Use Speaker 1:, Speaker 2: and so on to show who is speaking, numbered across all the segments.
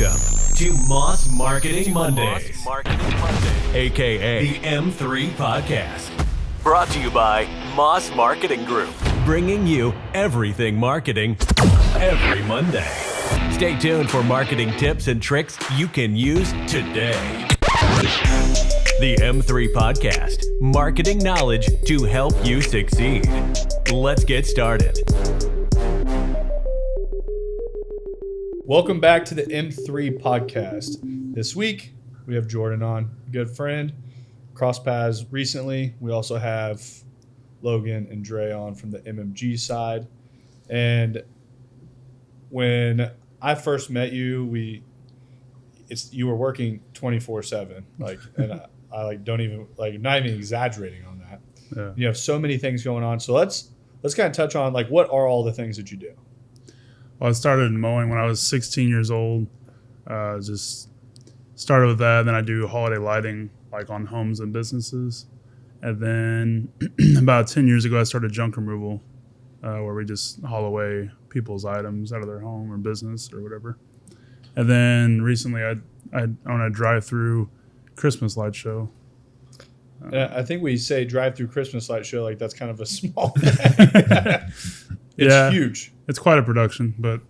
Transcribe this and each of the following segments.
Speaker 1: Welcome to Moss Marketing Mondays, aka the M3 Podcast. Brought to you by Moss Marketing Group, bringing you everything marketing every Monday. Stay tuned for marketing tips and tricks you can use today. The M3 Podcast, marketing knowledge to help you succeed. Let's get started.
Speaker 2: Welcome back to the M3 Podcast. This week, we have Jordan on, good friend, cross paths recently. We also have Logan and Dre on from the MMG side. And when I first met you, you were working 24/7, and I don't even not even exaggerating on that.
Speaker 3: Yeah.
Speaker 2: You have so many things going on. So let's kind of touch on what are all the things that you do?
Speaker 3: Well, I started mowing when I was 16 years old. Just started with that. Then I do holiday lighting, on homes and businesses. And then about 10 years ago, I started junk removal, where we just haul away people's items out of their home or business or whatever. And then recently, I own a drive-through Christmas light show.
Speaker 2: I think we say drive-through Christmas light show like that's kind of a small thing. It's huge.
Speaker 3: It's quite a production, but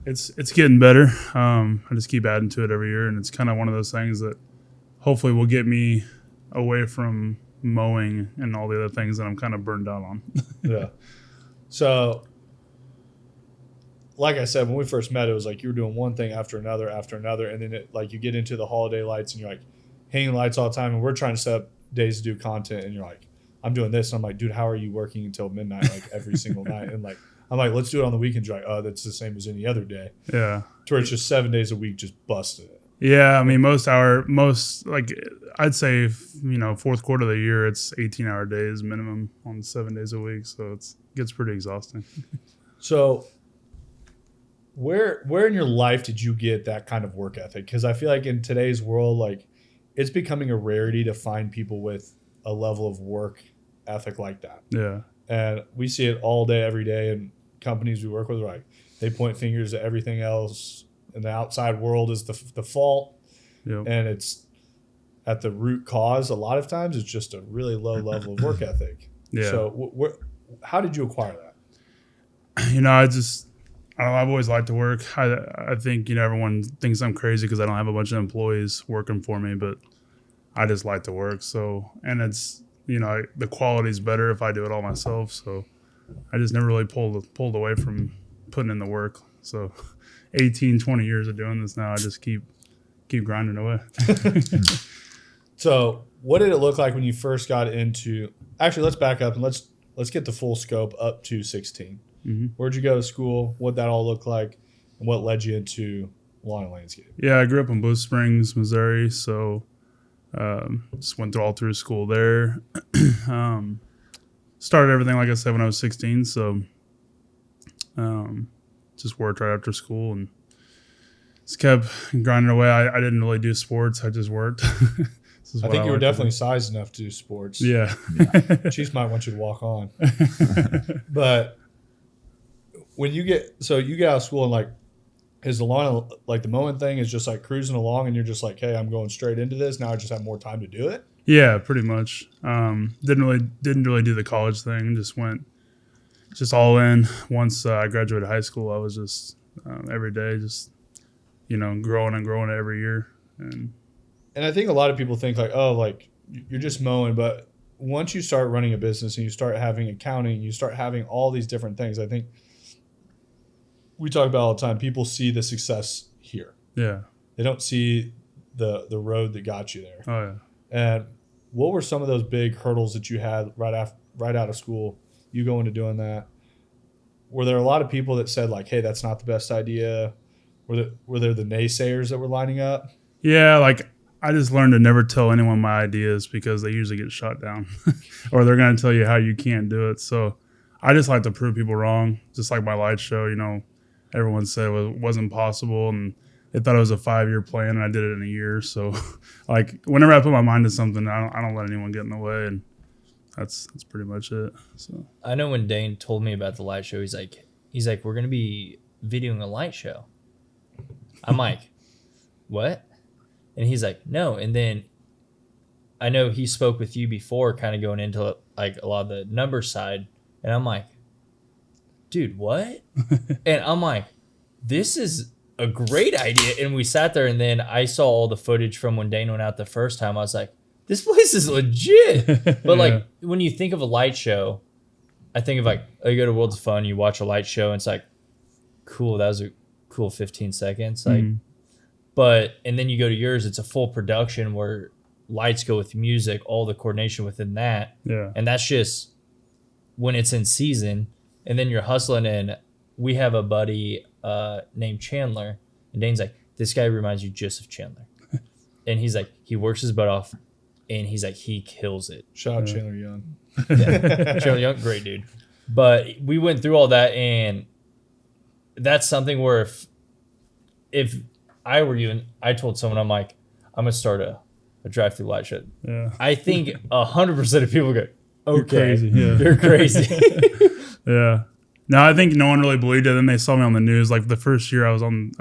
Speaker 3: it's getting better. I just keep adding to it every year, and it's kind of one of those things that hopefully will get me away from mowing and all the other things that I'm kind of burned out on.
Speaker 2: Yeah. So, like I said, when we first met, it was like you were doing one thing after another, and then you get into the holiday lights, and you're hanging lights all the time, and we're trying to set up days to do content, and you're like, I'm doing this, and I'm like, dude, how are you working until midnight every single night? And I'm like, let's do it on the weekends. You're like, oh, that's the same as any other day.
Speaker 3: Yeah.
Speaker 2: To where it's just 7 days a week, just busted it.
Speaker 3: Yeah, I mean, I'd say, fourth quarter of the year, it's 18-hour days minimum on 7 days a week, so it gets pretty exhausting.
Speaker 2: So, where in your life did you get that kind of work ethic? Because I feel like in today's world, it's becoming a rarity to find people with a level of work ethic like that.
Speaker 3: Yeah.
Speaker 2: And we see it all day, every day, and companies we work with they point fingers at everything else, and the outside world is the fault.
Speaker 3: Yep.
Speaker 2: And it's at the root cause. A lot of times, it's just a really low level of work ethic.
Speaker 3: Yeah.
Speaker 2: So, how did you acquire that?
Speaker 3: I don't know. I've always liked to work. I think everyone thinks I'm crazy because I don't have a bunch of employees working for me, but I just like to work. So, and it's the quality's better if I do it all myself. So, I just never really pulled away from putting in the work. So, 18, 20 years of doing this now, I just keep grinding away.
Speaker 2: So, what did it look like when you first got into? Actually, let's back up and let's get the full scope up to 16.
Speaker 3: Mm-hmm.
Speaker 2: Where'd you go to school? What'd that all look like? And what led you into lawn and landscape?
Speaker 3: Yeah, I grew up in Blue Springs, Missouri. So, just went all through school there. Started everything, like I said, when I was 16. So, just worked right after school and just kept grinding away. I didn't really do sports. I just worked.
Speaker 2: I think you were definitely sized enough to do sports.
Speaker 3: Yeah.
Speaker 2: Chiefs might want you to walk on. But when you get out of school and is the lawn, the mowing thing is just cruising along and you're just hey, I'm going straight into this. Now I just have more time to do it.
Speaker 3: Yeah, pretty much. Didn't really do the college thing. Just went all in. Once I graduated high school, I was just every day, just growing and growing every year.
Speaker 2: And I think a lot of people think you're just mowing, but once you start running a business and you start having accounting, you start having all these different things. I think we talk about all the time. People see the success here.
Speaker 3: Yeah,
Speaker 2: they don't see the road that got you there.
Speaker 3: Oh yeah.
Speaker 2: And what were some of those big hurdles that you had right out of school? You go into doing that. Were there a lot of people that said hey, that's not the best idea? Were there the naysayers that were lining up?
Speaker 3: Yeah, I just learned to never tell anyone my ideas because they usually get shot down or they're going to tell you how you can't do it. So I just like to prove people wrong. Just like my light show, everyone said it wasn't possible and they thought it was a 5-year plan and I did it in a year. So whenever I put my mind to something, I don't let anyone get in the way, and that's pretty much it. So
Speaker 4: I know when Dane told me about the light show, he's like, we're going to be videoing a light show. I'm like, what? And he's like, no. And then I know he spoke with you before, kind of going into like a lot of the number side. And I'm like, dude, what? And I'm like, this is a great idea. And we sat there, and then I saw all the footage from when Dane went out the first time. I was like, this place is legit. But like, when you think of a light show, I think of like, oh, you go to Worlds of Fun, you watch a light show, and it's like, cool, that was a cool 15 seconds. Like, but, and then you go to yours, it's a full production where lights go with music, all the coordination within that.
Speaker 3: Yeah.
Speaker 4: And that's just when it's in season. And then you're hustling, and we have a buddy named Chandler, and Dane's like, this guy reminds you just of Chandler. And he's like, he works his butt off, and he's like, he kills it.
Speaker 2: Shout out Chandler Young.
Speaker 4: Yeah. Chandler Young, great dude. But we went through all that, and that's something where if I were you and I told someone, I'm like, I'm gonna start a drive-through light show.
Speaker 3: Yeah.
Speaker 4: I think 100% of people go, okay,
Speaker 3: You're crazy. Yeah.
Speaker 4: you're crazy.
Speaker 3: Yeah. No, I think no one really believed it. Then they saw me on the news. Like the first year I was on,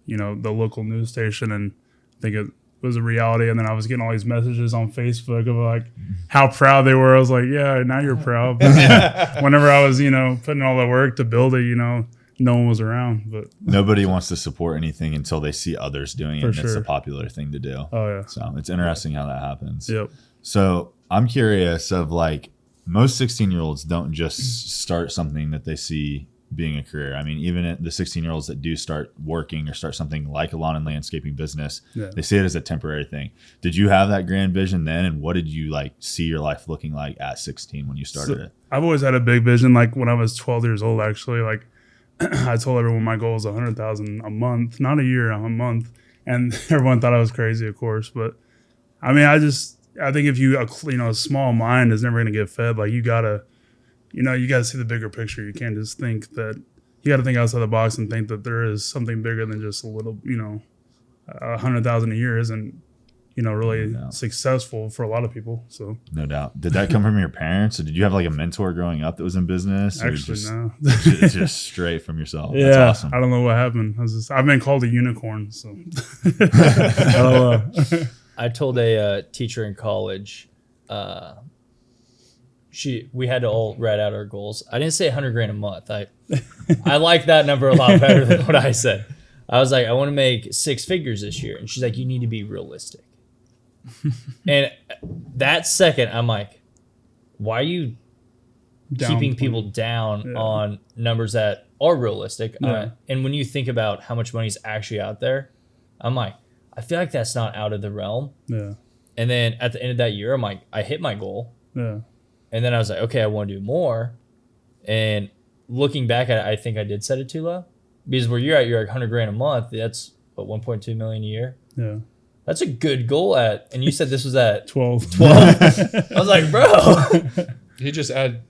Speaker 3: the local news station, and I think it was a reality. And then I was getting all these messages on Facebook of like how proud they were. I was like, yeah, now you're proud. But whenever I was, putting all the work to build it, no one was around. But
Speaker 5: nobody wants to support anything until they see others doing it.
Speaker 3: For
Speaker 5: And it's a
Speaker 3: sure.
Speaker 5: popular thing to do.
Speaker 3: Oh yeah.
Speaker 5: So it's interesting how that happens.
Speaker 3: Yep.
Speaker 5: So I'm curious of like, most 16-year-olds don't just start something that they see being a career. I mean, even the 16-year-olds that do start working or start something like a lawn and landscaping business, they see it as a temporary thing. Did you have that grand vision then? And what did you like see your life looking like at 16 when you started it?
Speaker 3: I've always had a big vision. Like when I was 12 years old, actually, like I told everyone my goal was 100,000 a month, not a year, a month. And everyone thought I was crazy, of course. But I mean, I think if you, a small mind is never going to get fed. Like you gotta see the bigger picture. You can't just think that, you got to think outside the box and think that there is something bigger than just a little, 100,000 a year isn't, really successful for a lot of people. So
Speaker 5: No doubt. Did that come from your parents, or did you have like a mentor growing up that was in business? Or
Speaker 3: actually, no.
Speaker 5: It's just straight from yourself.
Speaker 3: Yeah,
Speaker 5: That's awesome.
Speaker 3: I don't know what happened. I've been called a unicorn, so I don't know.
Speaker 4: I told a teacher in college, we had to all write out our goals. I didn't say 100 grand a month. I like that number a lot better than what I said. I was like, I want to make 6 figures this year. And she's like, you need to be realistic. And that second, I'm like, why are you keeping people down on numbers that are realistic?
Speaker 3: Yeah.
Speaker 4: And when you think about how much money is actually out there, I'm like, I feel like that's not out of the realm.
Speaker 3: Yeah.
Speaker 4: And then at the end of that year, I'm like, I hit my goal.
Speaker 3: Yeah.
Speaker 4: And then I was like, okay, I want to do more. And looking back at it, I think I did set it too low. Because where you're at, you're like 100 grand a month. That's what, 1.2 million a year.
Speaker 3: Yeah.
Speaker 4: That's a good goal and you said this was at
Speaker 3: 12.
Speaker 4: I was like, bro.
Speaker 2: He just added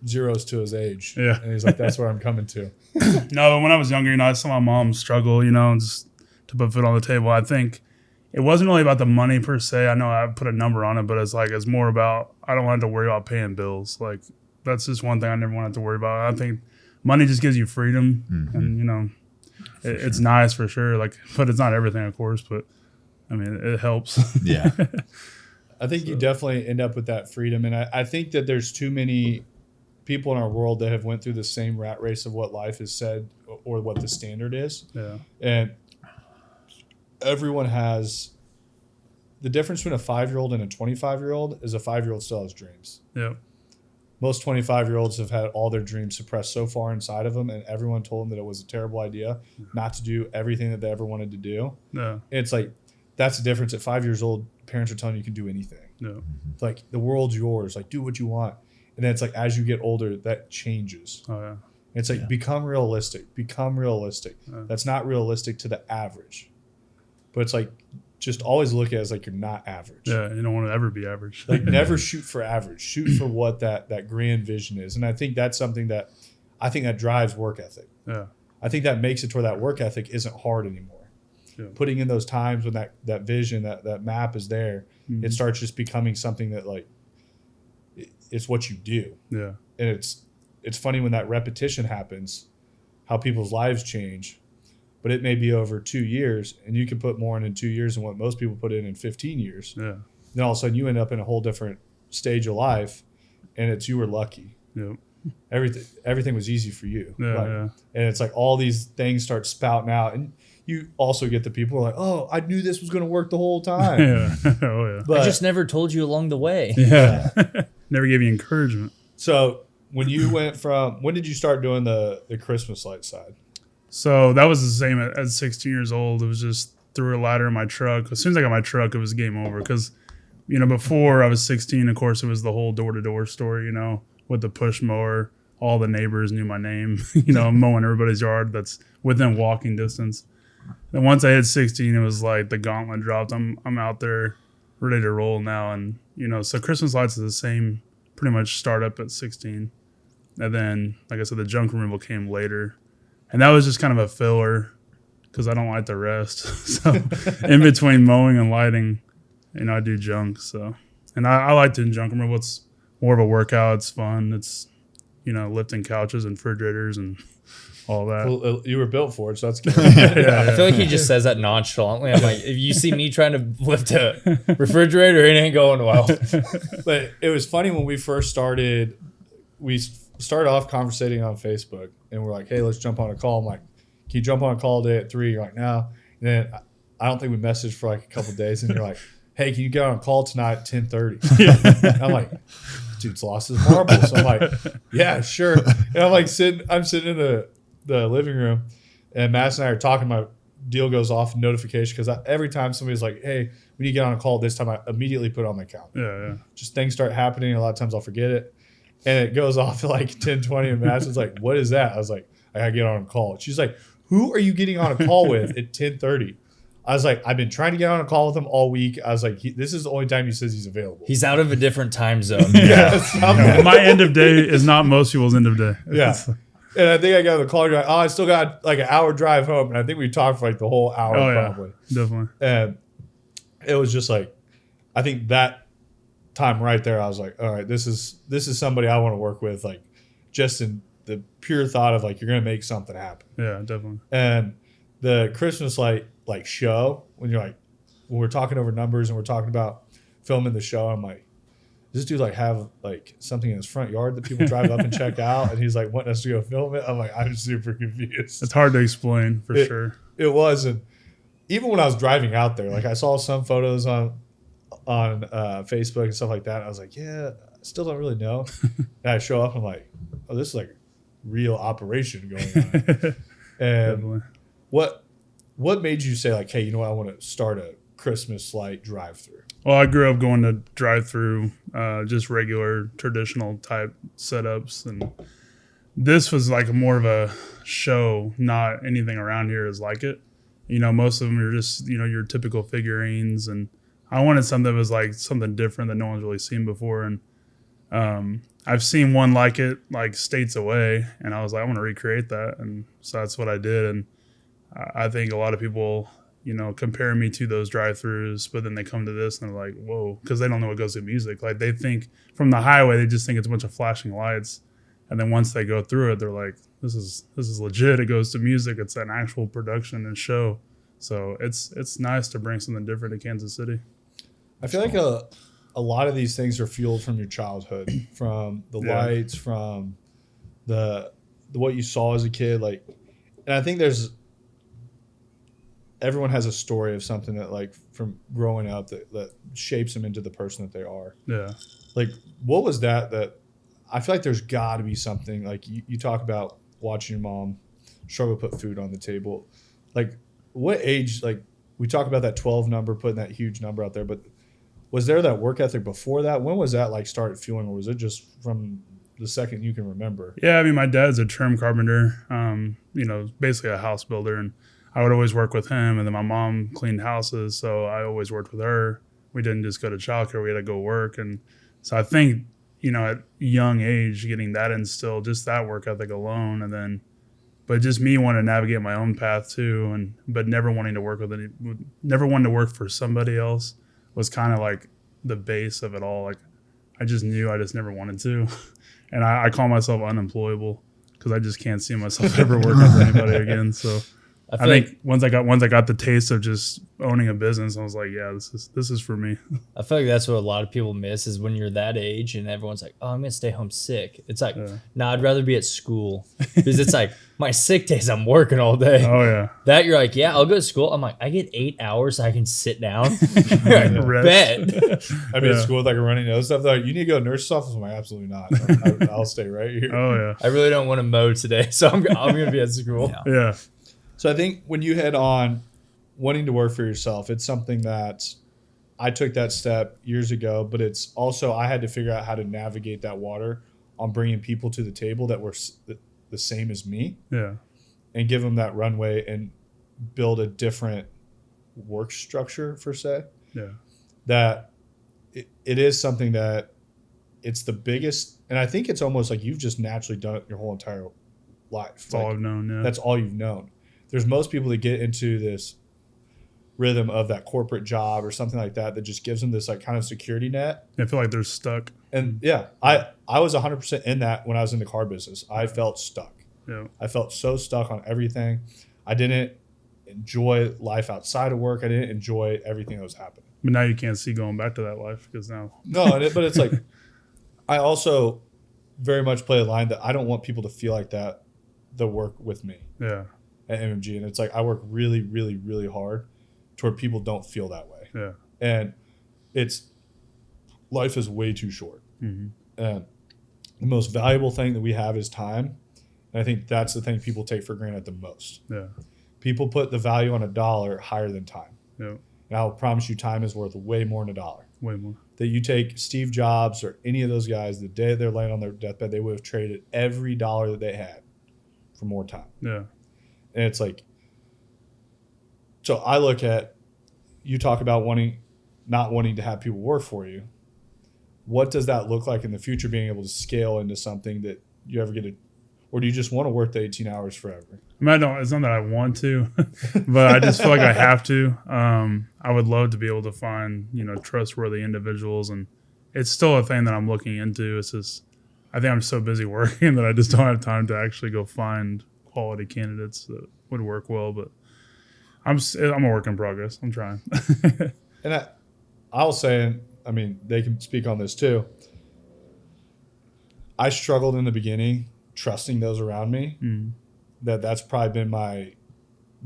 Speaker 2: zeros to his age.
Speaker 3: Yeah.
Speaker 2: And he's like, that's where I'm coming to.
Speaker 3: No, when I was younger, I saw my mom struggle, just to put food on the table. I think it wasn't really about the money per se. I know I put a number on it, but it's more about, I don't want to worry about paying bills. Like that's just one thing I never wanted to worry about. I think money just gives you freedom, and it's nice for sure. Like, but it's not everything, of course. But I mean, it helps.
Speaker 5: Yeah.
Speaker 2: I think you definitely end up with that freedom, and I think that there's too many people in our world that have went through the same rat race of what life is said or what the standard is.
Speaker 3: Yeah.
Speaker 2: And everyone has the difference between a 5-year-old and a 25-year-old is a 5-year-old still has dreams.
Speaker 3: Yeah.
Speaker 2: Most 25-year-olds have had all their dreams suppressed so far inside of them, and everyone told them that it was a terrible idea not to do everything that they ever wanted to do.
Speaker 3: Yeah.
Speaker 2: It's like, that's the difference. At 5 years old, parents are telling you can do anything.
Speaker 3: Yeah.
Speaker 2: It's like, the world's yours. Like, do what you want. And then it's like, as you get older, that changes.
Speaker 3: Oh yeah.
Speaker 2: It's like, become realistic. Become realistic. That's not realistic to the average. But it's like, just always look at it as like you're not average.
Speaker 3: Yeah. You don't want to ever be average.
Speaker 2: Like, never shoot for average. Shoot for what that grand vision is. And I think that's something that drives work ethic.
Speaker 3: Yeah.
Speaker 2: I think that makes it to where that work ethic isn't hard anymore.
Speaker 3: Yeah.
Speaker 2: Putting in those times when that vision, that map is there, it starts just becoming something that like it's what you do.
Speaker 3: Yeah.
Speaker 2: And it's funny when that repetition happens, how people's lives change. but it may be over 2 years, and you can put more in 2 years than what most people put in 15 years.
Speaker 3: Yeah.
Speaker 2: Then all of a sudden you end up in a whole different stage of life, and it's you were lucky.
Speaker 3: Yep.
Speaker 2: Everything was easy for you.
Speaker 3: Yeah,
Speaker 2: like,
Speaker 3: yeah.
Speaker 2: And it's like all these things start spouting out, and you also get the people who are like, oh, I knew this was going to work the whole time.
Speaker 3: Yeah. Oh yeah.
Speaker 2: But
Speaker 4: I just never told you along the way.
Speaker 3: Yeah. Never gave you encouragement.
Speaker 2: so when you went from, when did you start doing the Christmas light side?
Speaker 3: So that was the same at 16 years old. It was just threw a ladder in my truck. As soon as I got my truck, it was game over. Because, before I was 16, of course, it was the whole door-to-door story, with the push mower. All the neighbors knew my name, mowing everybody's yard that's within walking distance. And once I hit 16, it was like the gauntlet dropped. I'm out there ready to roll now. And, so Christmas lights is the same, pretty much start up at 16. And then, like I said, the junk removal came later. And that was just kind of a filler because I don't like the rest. So in between mowing and lighting, I do junk. So, and I like doing junk removal. It's more of a workout. It's fun. It's, lifting couches and refrigerators and all that.
Speaker 2: Well, you were built for it, so that's good.
Speaker 4: I feel like he just says that nonchalantly. I'm like, if you see me trying to lift a refrigerator, it ain't going well.
Speaker 2: But it was funny when we first started, we started off conversating on Facebook, and we're like, hey, let's jump on a call. I'm like, can you jump on a call today at 3? You're like, no. And then I don't think we messaged for like a couple of days, and you're like, hey, can you get on a call tonight at 10:30? I'm like, dude's lost his marbles. So I'm like, yeah, sure. And I'm like sitting in the living room, and Matt and I are talking. My deal goes off notification because every time somebody's like, hey, we need to get on a call this time, I immediately put it on my calendar.
Speaker 3: Yeah.
Speaker 2: Just things start happening. A lot of times I'll forget it. And it goes off at like 10:20, and Madison's like, what is that? I was like, I got to get on a call. She's like, who are you getting on a call with at 10:30? I was like, I've been trying to get on a call with him all week. I was like, this is the only time he says he's available.
Speaker 4: He's out of a different time zone.
Speaker 3: My end of day is not most people's end of day.
Speaker 2: Yeah. And I think I got on the call, and you're like, oh, I still got like an hour drive home. And I think we talked for like the whole hour probably.
Speaker 3: Definitely.
Speaker 2: And it was just like, I think that time right there, I was like, all right, this is somebody I want to work with, like just in the pure thought of like, you're going to make something happen.
Speaker 3: Yeah, definitely.
Speaker 2: And the Christmas light like show, when we're talking over numbers and we're talking about filming the show, I'm like, does this dude like have like something in his front yard that people drive up and check out? And he's like wanting us to go film it. I'm like, I'm super confused.
Speaker 3: It's hard to explain for sure.
Speaker 2: It was. And even when I was driving out there, like I saw some photos on Facebook and stuff like that. I was like, yeah, I still don't really know. And I show up, I'm like, oh, this is like real operation going on. And
Speaker 3: Definitely.
Speaker 2: what made you say like, hey, you know what, I want to start a Christmas light drive-through?
Speaker 3: Well, I grew up going to drive-through, just regular traditional type setups, and this was like more of a show. Not anything around here is like it. Most of them are just your typical figurines, and I wanted something that was like something different that no one's really seen before. And I've seen one like it like states away, and I was like, I want to recreate that, and so that's what I did. And I think a lot of people, compare me to those drive-throughs, but then they come to this and they're like, whoa, because they don't know what goes with music. Like they think from the highway, they just think it's a bunch of flashing lights. And then once they go through it, they're like, this is legit. It goes to music. It's an actual production and show. So it's nice to bring something different to Kansas City.
Speaker 2: I feel like a lot of these things are fueled from your childhood, from the lights, from the what you saw as a kid. Like, and I think everyone has a story of something that like from growing up that shapes them into the person that they are.
Speaker 3: Yeah.
Speaker 2: Like, what was that I feel like there's got to be something like you talk about watching your mom struggle to put food on the table. Like, what age, like we talk about that 12 number, putting that huge number out there, but was there that work ethic before that? When was that like started fueling, or was it just from the second you can remember?
Speaker 3: Yeah. I mean, my dad's a trim carpenter, basically a house builder, and I would always work with him, and then my mom cleaned houses, so I always worked with her. We didn't just go to childcare; we had to go work, and so I think at young age, getting that instilled, just that work ethic alone, and then, but just me wanting to navigate my own path too, but never wanting to work for somebody else was kind of like the base of it all. Like I just knew I just never wanted to, and I call myself unemployable because I just can't see myself ever working for anybody again. So. I think once I got the taste of just owning a business, I was like, yeah, this is for me.
Speaker 4: I feel like that's what a lot of people miss is when you're that age and everyone's like, oh, I'm going to stay home sick. It's like, no, I'd rather be at school because it's like my sick days, I'm working all day.
Speaker 3: Oh, yeah.
Speaker 4: That you're like, yeah, I'll go to school. I'm like, I get 8 hours. I can sit down. I bet.
Speaker 2: I mean, at school with like a runny nose stuff. They're like, you need to go to nurse's office. I'm like, absolutely not. I'll stay right here.
Speaker 3: Oh, yeah.
Speaker 4: I really don't want to mow today, so I'm going to be at school.
Speaker 3: Yeah.
Speaker 2: So I think when you head on wanting to work for yourself, it's something that I took that step years ago, but it's also I had to figure out how to navigate that water on bringing people to the table that were the same as me.
Speaker 3: Yeah.
Speaker 2: And give them that runway and build a different work structure, per se.
Speaker 3: Yeah.
Speaker 2: That it is something that it's the biggest, and I think it's almost like you've just naturally done it your whole entire life.
Speaker 3: That's all I've known, yeah.
Speaker 2: That's all you've known. There's most people that get into this rhythm of that corporate job or something like that just gives them this like kind of security net.
Speaker 3: I feel like they're stuck.
Speaker 2: And yeah, I was 100% in that when I was in the car business. I felt stuck.
Speaker 3: Yeah.
Speaker 2: I felt so stuck on everything. I didn't enjoy life outside of work. I didn't enjoy everything that was happening.
Speaker 3: But now you can't see going back to that life because now.
Speaker 2: No, but it's like I also very much play a line that I don't want people to feel like that work with me.
Speaker 3: Yeah.
Speaker 2: At MMG, and it's like I work really, really, really hard to where people don't feel that way.
Speaker 3: Yeah.
Speaker 2: And life is way too short.
Speaker 3: Mm-hmm.
Speaker 2: And the most valuable thing that we have is time. And I think that's the thing people take for granted the most.
Speaker 3: Yeah.
Speaker 2: People put the value on a dollar higher than time.
Speaker 3: Yeah.
Speaker 2: And I'll promise you time is worth way more than a dollar.
Speaker 3: Way more.
Speaker 2: That you take Steve Jobs or any of those guys, the day they're laying on their deathbed, they would have traded every dollar that they had for more time.
Speaker 3: Yeah.
Speaker 2: And it's like, so I look at, you talk about not wanting to have people work for you. What does that look like in the future, being able to scale into something that you ever get to, or do you just want to work the 18 hours forever?
Speaker 3: I mean, it's not that I want to, but I just feel like I have to. I would love to be able to find, trustworthy individuals. And it's still a thing that I'm looking into. It's just, I think I'm so busy working that I just don't have time to actually go find quality candidates that would work well, but I'm a work in progress. I'm trying.
Speaker 2: And I'll say, and I mean, they can speak on this too. I struggled in the beginning trusting those around me.
Speaker 3: Mm.
Speaker 2: That's probably been my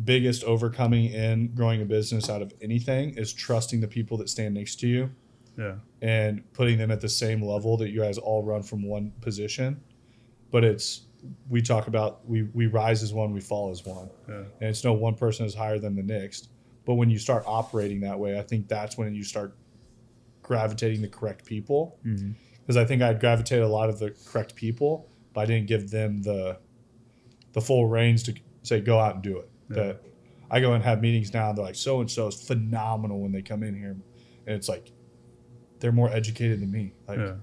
Speaker 2: biggest overcoming in growing a business out of anything is trusting the people that stand next to you.
Speaker 3: Yeah.
Speaker 2: And putting them at the same level that you guys all run from one position. But we talk about we rise as one, we fall as one.
Speaker 3: Yeah.
Speaker 2: And it's no one person is higher than the next. But when you start operating that way, I think that's when you start gravitating the correct people. Because I think I'd gravitate a lot of the correct people, but I didn't give them the full reins to say, go out and do it. Yeah. That I go and have meetings now, and they're like, so-and-so is phenomenal when they come in here. And it's like, they're more educated than me. Like, yeah.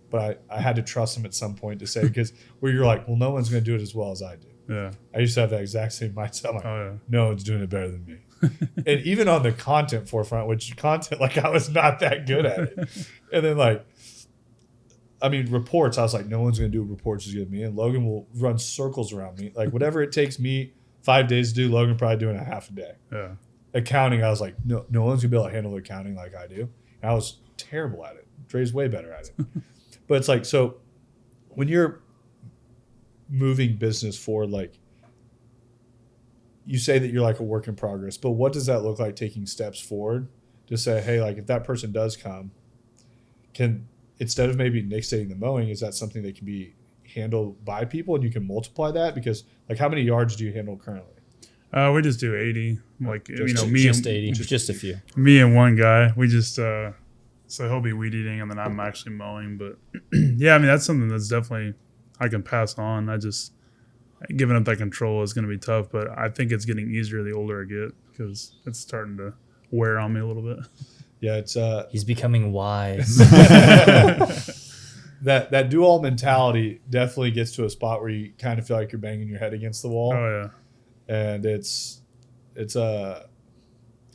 Speaker 2: But I had to trust them at some point to say, because where you're like, well, no one's going to do it as well as I do.
Speaker 3: Yeah.
Speaker 2: I used to have that exact same mindset. I'm like, no one's doing it better than me. And even on the content forefront, like I was not that good at it. And then reports, I was like, no one's going to do reports as good as me. And Logan will run circles around me. Like whatever it takes me 5 days to do, Logan probably doing a half a day.
Speaker 3: Yeah.
Speaker 2: Accounting, I was like, no one's going to be able to handle accounting like I do. And I was terrible at it. Dre's way better at it. But it's like, so when you're moving business forward, like you say that you're like a work in progress, but what does that look like taking steps forward to say, hey, like if that person does come, instead of maybe nixtating the mowing, is that something that can be handled by people and you can multiply that? Because like how many yards do you handle currently?
Speaker 3: We just do 80. Like,
Speaker 4: just 80, just a few.
Speaker 3: Me and one guy, we just, so he'll be weed eating and then I'm actually mowing. But yeah, that's something that's definitely I can pass on. Giving up that control is going to be tough, but I think it's getting easier the older I get because it's starting to wear on me a little bit.
Speaker 2: Yeah, it's
Speaker 4: he's becoming wise.
Speaker 2: That do-all mentality definitely gets to a spot where you kind of feel like you're banging your head against the wall.
Speaker 3: Oh yeah.
Speaker 2: And it's a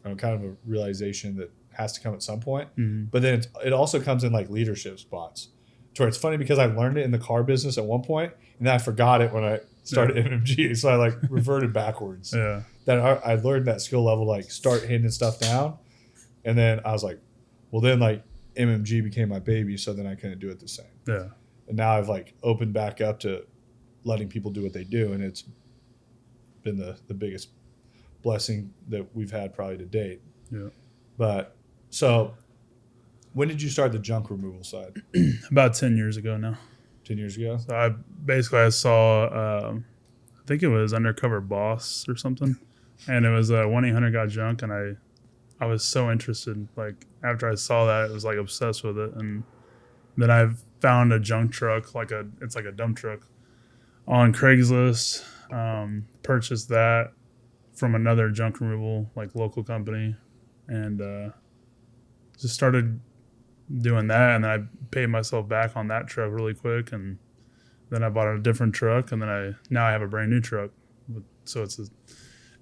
Speaker 2: kind of a realization that has to come at some point.
Speaker 3: Mm-hmm.
Speaker 2: But then it also comes in like leadership spots. To where it's funny because I learned it in the car business at one point, and then I forgot it when I started MMG. So I like reverted backwards.
Speaker 3: Yeah.
Speaker 2: that I learned that skill level, like start handing stuff down. And then I was like, well, then like MMG became my baby. So then I couldn't do it the same.
Speaker 3: Yeah.
Speaker 2: And now I've like opened back up to letting people do what they do. And it's been the biggest blessing that we've had probably to date.
Speaker 3: Yeah.
Speaker 2: But so when did you start the junk removal side?
Speaker 3: About 10 years ago now.
Speaker 2: 10 years ago?
Speaker 3: So I saw, I think it was Undercover Boss or something. And it was 1-800-GOT-JUNK. And I was so interested. Like after I saw that, I was like obsessed with it. And then I found a junk truck, it's like a dump truck on Craigslist. Purchased that from another junk removal, like local company. And just started doing that, and then I paid myself back on that truck really quick, and then I bought a different truck, and then now I have a brand new truck. So it's a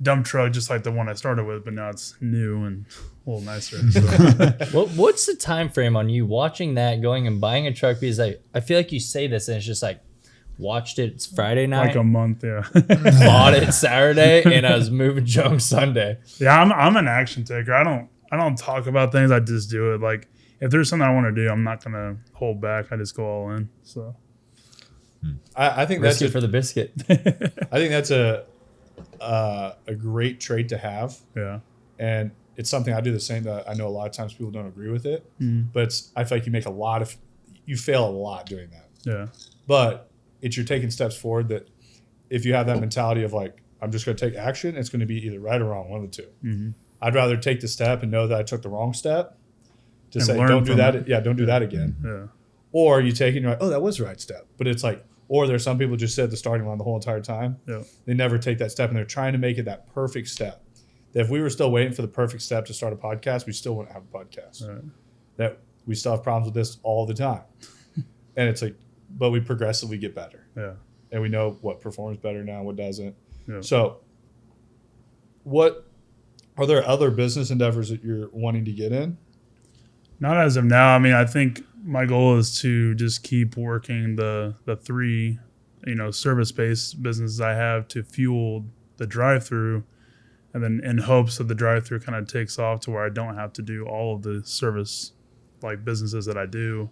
Speaker 3: dump truck just like the one I started with, but now it's new and a little nicer. So.
Speaker 4: What's the time frame on you watching that, going and buying a truck? Because I feel like you say this and it's just like, watched it, it's Friday night,
Speaker 3: like a month, yeah.
Speaker 4: bought it Saturday, and I was moving junk Sunday.
Speaker 3: Yeah, I'm an action taker. I don't talk about things. I just do it. Like if there's something I want to do, I'm not gonna hold back. I just go all in. So
Speaker 2: I think
Speaker 4: risk
Speaker 2: that's
Speaker 4: it for the biscuit.
Speaker 2: I think that's a great trait to have.
Speaker 3: yeah,
Speaker 2: And it's something I do the same. That I know a lot of times people don't agree with it, but I feel like you fail a lot doing that.
Speaker 3: yeah,
Speaker 2: But you're taking steps forward that if you have that mentality of like, I'm just going to take action, it's going to be either right or wrong, one of the two.
Speaker 3: Mm-hmm.
Speaker 2: I'd rather take the step and know that I took the wrong step to
Speaker 3: And
Speaker 2: say,
Speaker 3: learn
Speaker 2: don't do
Speaker 3: from
Speaker 2: that.
Speaker 3: it.
Speaker 2: Yeah, don't do that again.
Speaker 3: yeah,
Speaker 2: Or you take it and you're like, oh, that was the right step. But it's like, or there's some people just sit at the starting line the whole entire time.
Speaker 3: yeah.
Speaker 2: They never take that step, and they're trying to make it that perfect step. That if we were still waiting for the perfect step to start a podcast, we still wouldn't have a podcast.
Speaker 3: Right.
Speaker 2: That we still have problems with this all the time. And it's like, but we progressively get better.
Speaker 3: Yeah.
Speaker 2: And we know what performs better now, what doesn't.
Speaker 3: Yeah.
Speaker 2: So what are there other business endeavors that you're wanting to get in?
Speaker 3: Not as of now. I mean, I think my goal is to just keep working the three, service-based businesses I have to fuel the drive-through, and then in hopes that the drive-through kind of takes off to where I don't have to do all of the service like businesses that I do.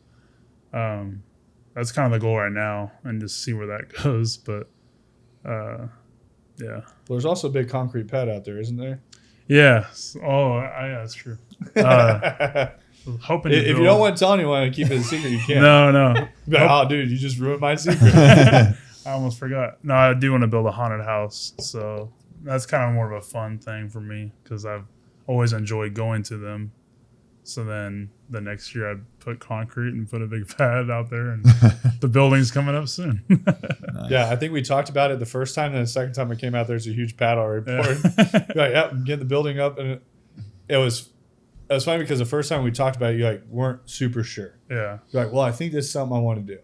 Speaker 3: That's kind of the goal right now, and just see where that goes. But yeah.
Speaker 2: Well, there's also a big concrete pad out there, isn't there?
Speaker 3: Yeah. Oh, yeah, that's true. Hoping
Speaker 2: If you don't want to tell anyone and keep it a secret, you can't.
Speaker 3: No.
Speaker 2: But, oh, dude, you just ruined my secret.
Speaker 3: I almost forgot. No, I do want to build a haunted house. So that's kind of more of a fun thing for me because I've always enjoyed going to them. So then the next year I'd put concrete and put a big pad out there, and the building's coming up soon.
Speaker 5: Nice.
Speaker 2: Yeah, I think we talked about it the first time, and the second time I came out, there's a huge pad already poured. Like, yeah, I'm getting the building up, and it was funny because the first time we talked about it, you weren't super sure.
Speaker 3: Yeah.
Speaker 2: You're like, well, I think this is something I want to do.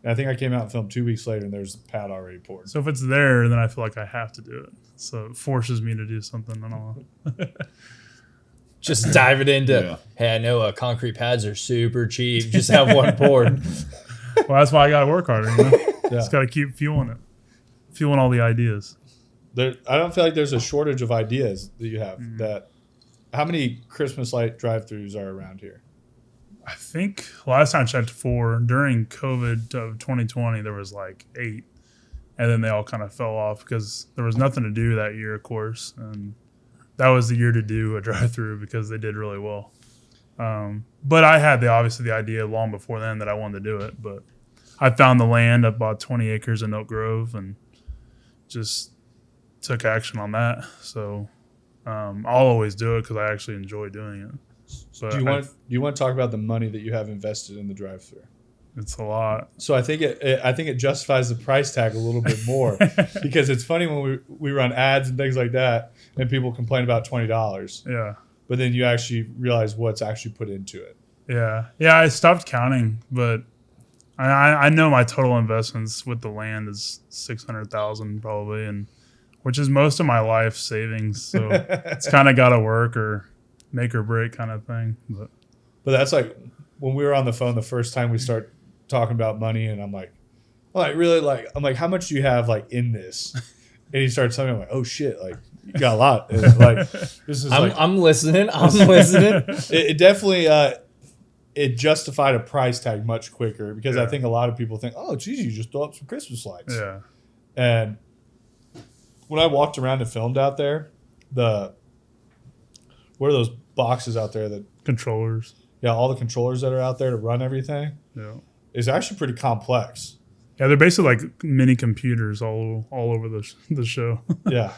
Speaker 2: And I think I came out and filmed 2 weeks later, and there's the pad already poured.
Speaker 3: So if it's there, then I feel like I have to do it. So it forces me to do something. I don't know.
Speaker 4: Just dive it into, hey, I know concrete pads are super cheap. Just have one poured.
Speaker 3: Well, that's why I got to work harder.
Speaker 2: Yeah.
Speaker 3: Just got to keep fueling all the ideas.
Speaker 2: I don't feel like there's a shortage of ideas that you have. How many Christmas light drive-thrus are around here?
Speaker 3: I think last time I checked 4. During COVID of 2020, there was like 8. And then they all kind of fell off because there was nothing to do that year, of course. And that was the year to do a drive-through because they did really well. But I had obviously the idea long before then that I wanted to do it. But I found the land. I bought 20 acres in Oak Grove and just took action on that. So I'll always do it because I actually enjoy doing it. But
Speaker 2: Do you want to talk about the money that you have invested in the drive-thru?
Speaker 3: it's a lot.
Speaker 2: So I think it justifies the price tag a little bit more because it's funny when we run ads and things like that, and people complain about $20.
Speaker 3: Yeah.
Speaker 2: But then you actually realize what's actually put into it.
Speaker 3: Yeah. I stopped counting, but I know my total investments with the land is $600,000 probably, and which is most of my life savings. So it's kind of got to work or make or break kind of thing. But
Speaker 2: that's like when we were on the phone the first time we start talking about money, and I'm like, how much do you have in this? And he starts telling me, I'm like, oh shit, You got a lot. Like this is
Speaker 4: I'm listening. I'm listening.
Speaker 2: It definitely it justified a price tag much quicker because I think a lot of people think, oh, geez, you just throw up some Christmas lights.
Speaker 3: Yeah.
Speaker 2: And when I walked around and filmed out there, what are those boxes out there that
Speaker 3: Controllers.
Speaker 2: Yeah, all the controllers that are out there to run everything
Speaker 3: Yeah.
Speaker 2: is actually pretty complex.
Speaker 3: Yeah, they're basically like mini computers all over the show.
Speaker 2: Yeah.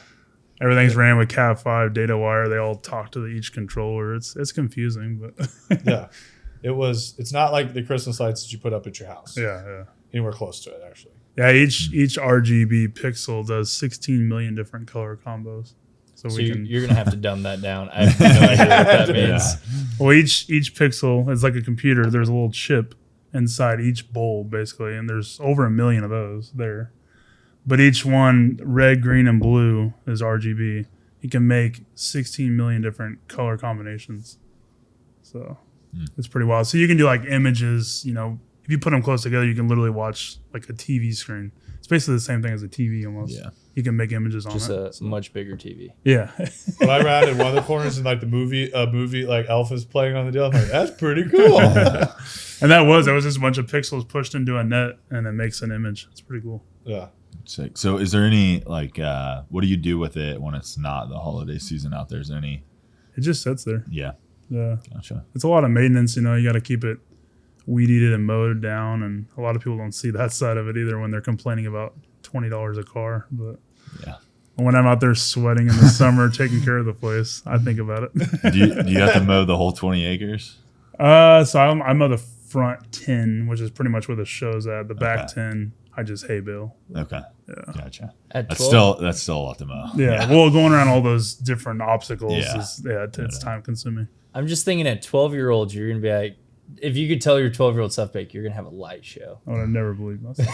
Speaker 3: Everything's ran with Cat5 data wire. They all talk to each controller. It's confusing, but
Speaker 2: Yeah. It's not like the Christmas lights that you put up at your house.
Speaker 3: yeah.
Speaker 2: Anywhere close to it, actually.
Speaker 3: Yeah, each RGB pixel does 16 million different color combos.
Speaker 4: So you're gonna have to dumb that down. I have no idea what that means.
Speaker 3: Well, each pixel is like a computer. There's a little chip inside each bulb, basically, and there's over 1 million of those there. But each one, red, green, and blue, is RGB. You can make 16 million different color combinations. So it's pretty wild. So you can do like images, if you put them close together, you can literally watch like a TV screen. It's basically the same thing as a TV almost.
Speaker 5: Yeah.
Speaker 3: You can make images on
Speaker 4: Just
Speaker 3: it.
Speaker 4: a much bigger TV.
Speaker 3: Yeah.
Speaker 2: When I ran in one of the corners and like a movie like Elf playing on the deal, I'm like, that's pretty cool.
Speaker 3: And that was just a bunch of pixels pushed into a net and it makes an image. It's pretty cool.
Speaker 2: Yeah.
Speaker 5: Sick. So is there any like what do you do with it when it's not the holiday season out there? Is there any
Speaker 3: It just sits there.
Speaker 5: Yeah.
Speaker 3: Yeah.
Speaker 5: Gotcha.
Speaker 3: It's a lot of maintenance, you got to keep it weed eated and mowed down, and a lot of people don't see that side of it either when they're complaining about $20 a car. But
Speaker 5: Yeah.
Speaker 3: when I'm out there sweating in the summer taking care of the place, I think about it.
Speaker 5: Do you have to mow the whole 20 acres?
Speaker 3: So I mow the front 10, which is pretty much where the show's at. The back 10, I just hay bale.
Speaker 5: Okay.
Speaker 3: Yeah.
Speaker 5: Gotcha.
Speaker 4: At
Speaker 5: That's
Speaker 4: 12?
Speaker 5: still a lot to mow.
Speaker 3: Yeah. Well, going around all those different obstacles
Speaker 5: Yeah.
Speaker 3: it's time consuming.
Speaker 4: I'm just thinking at 12-year-olds, you're gonna be like, if you could tell your 12-year-old stuff back, you're gonna have a light show.
Speaker 3: I would have never believed myself.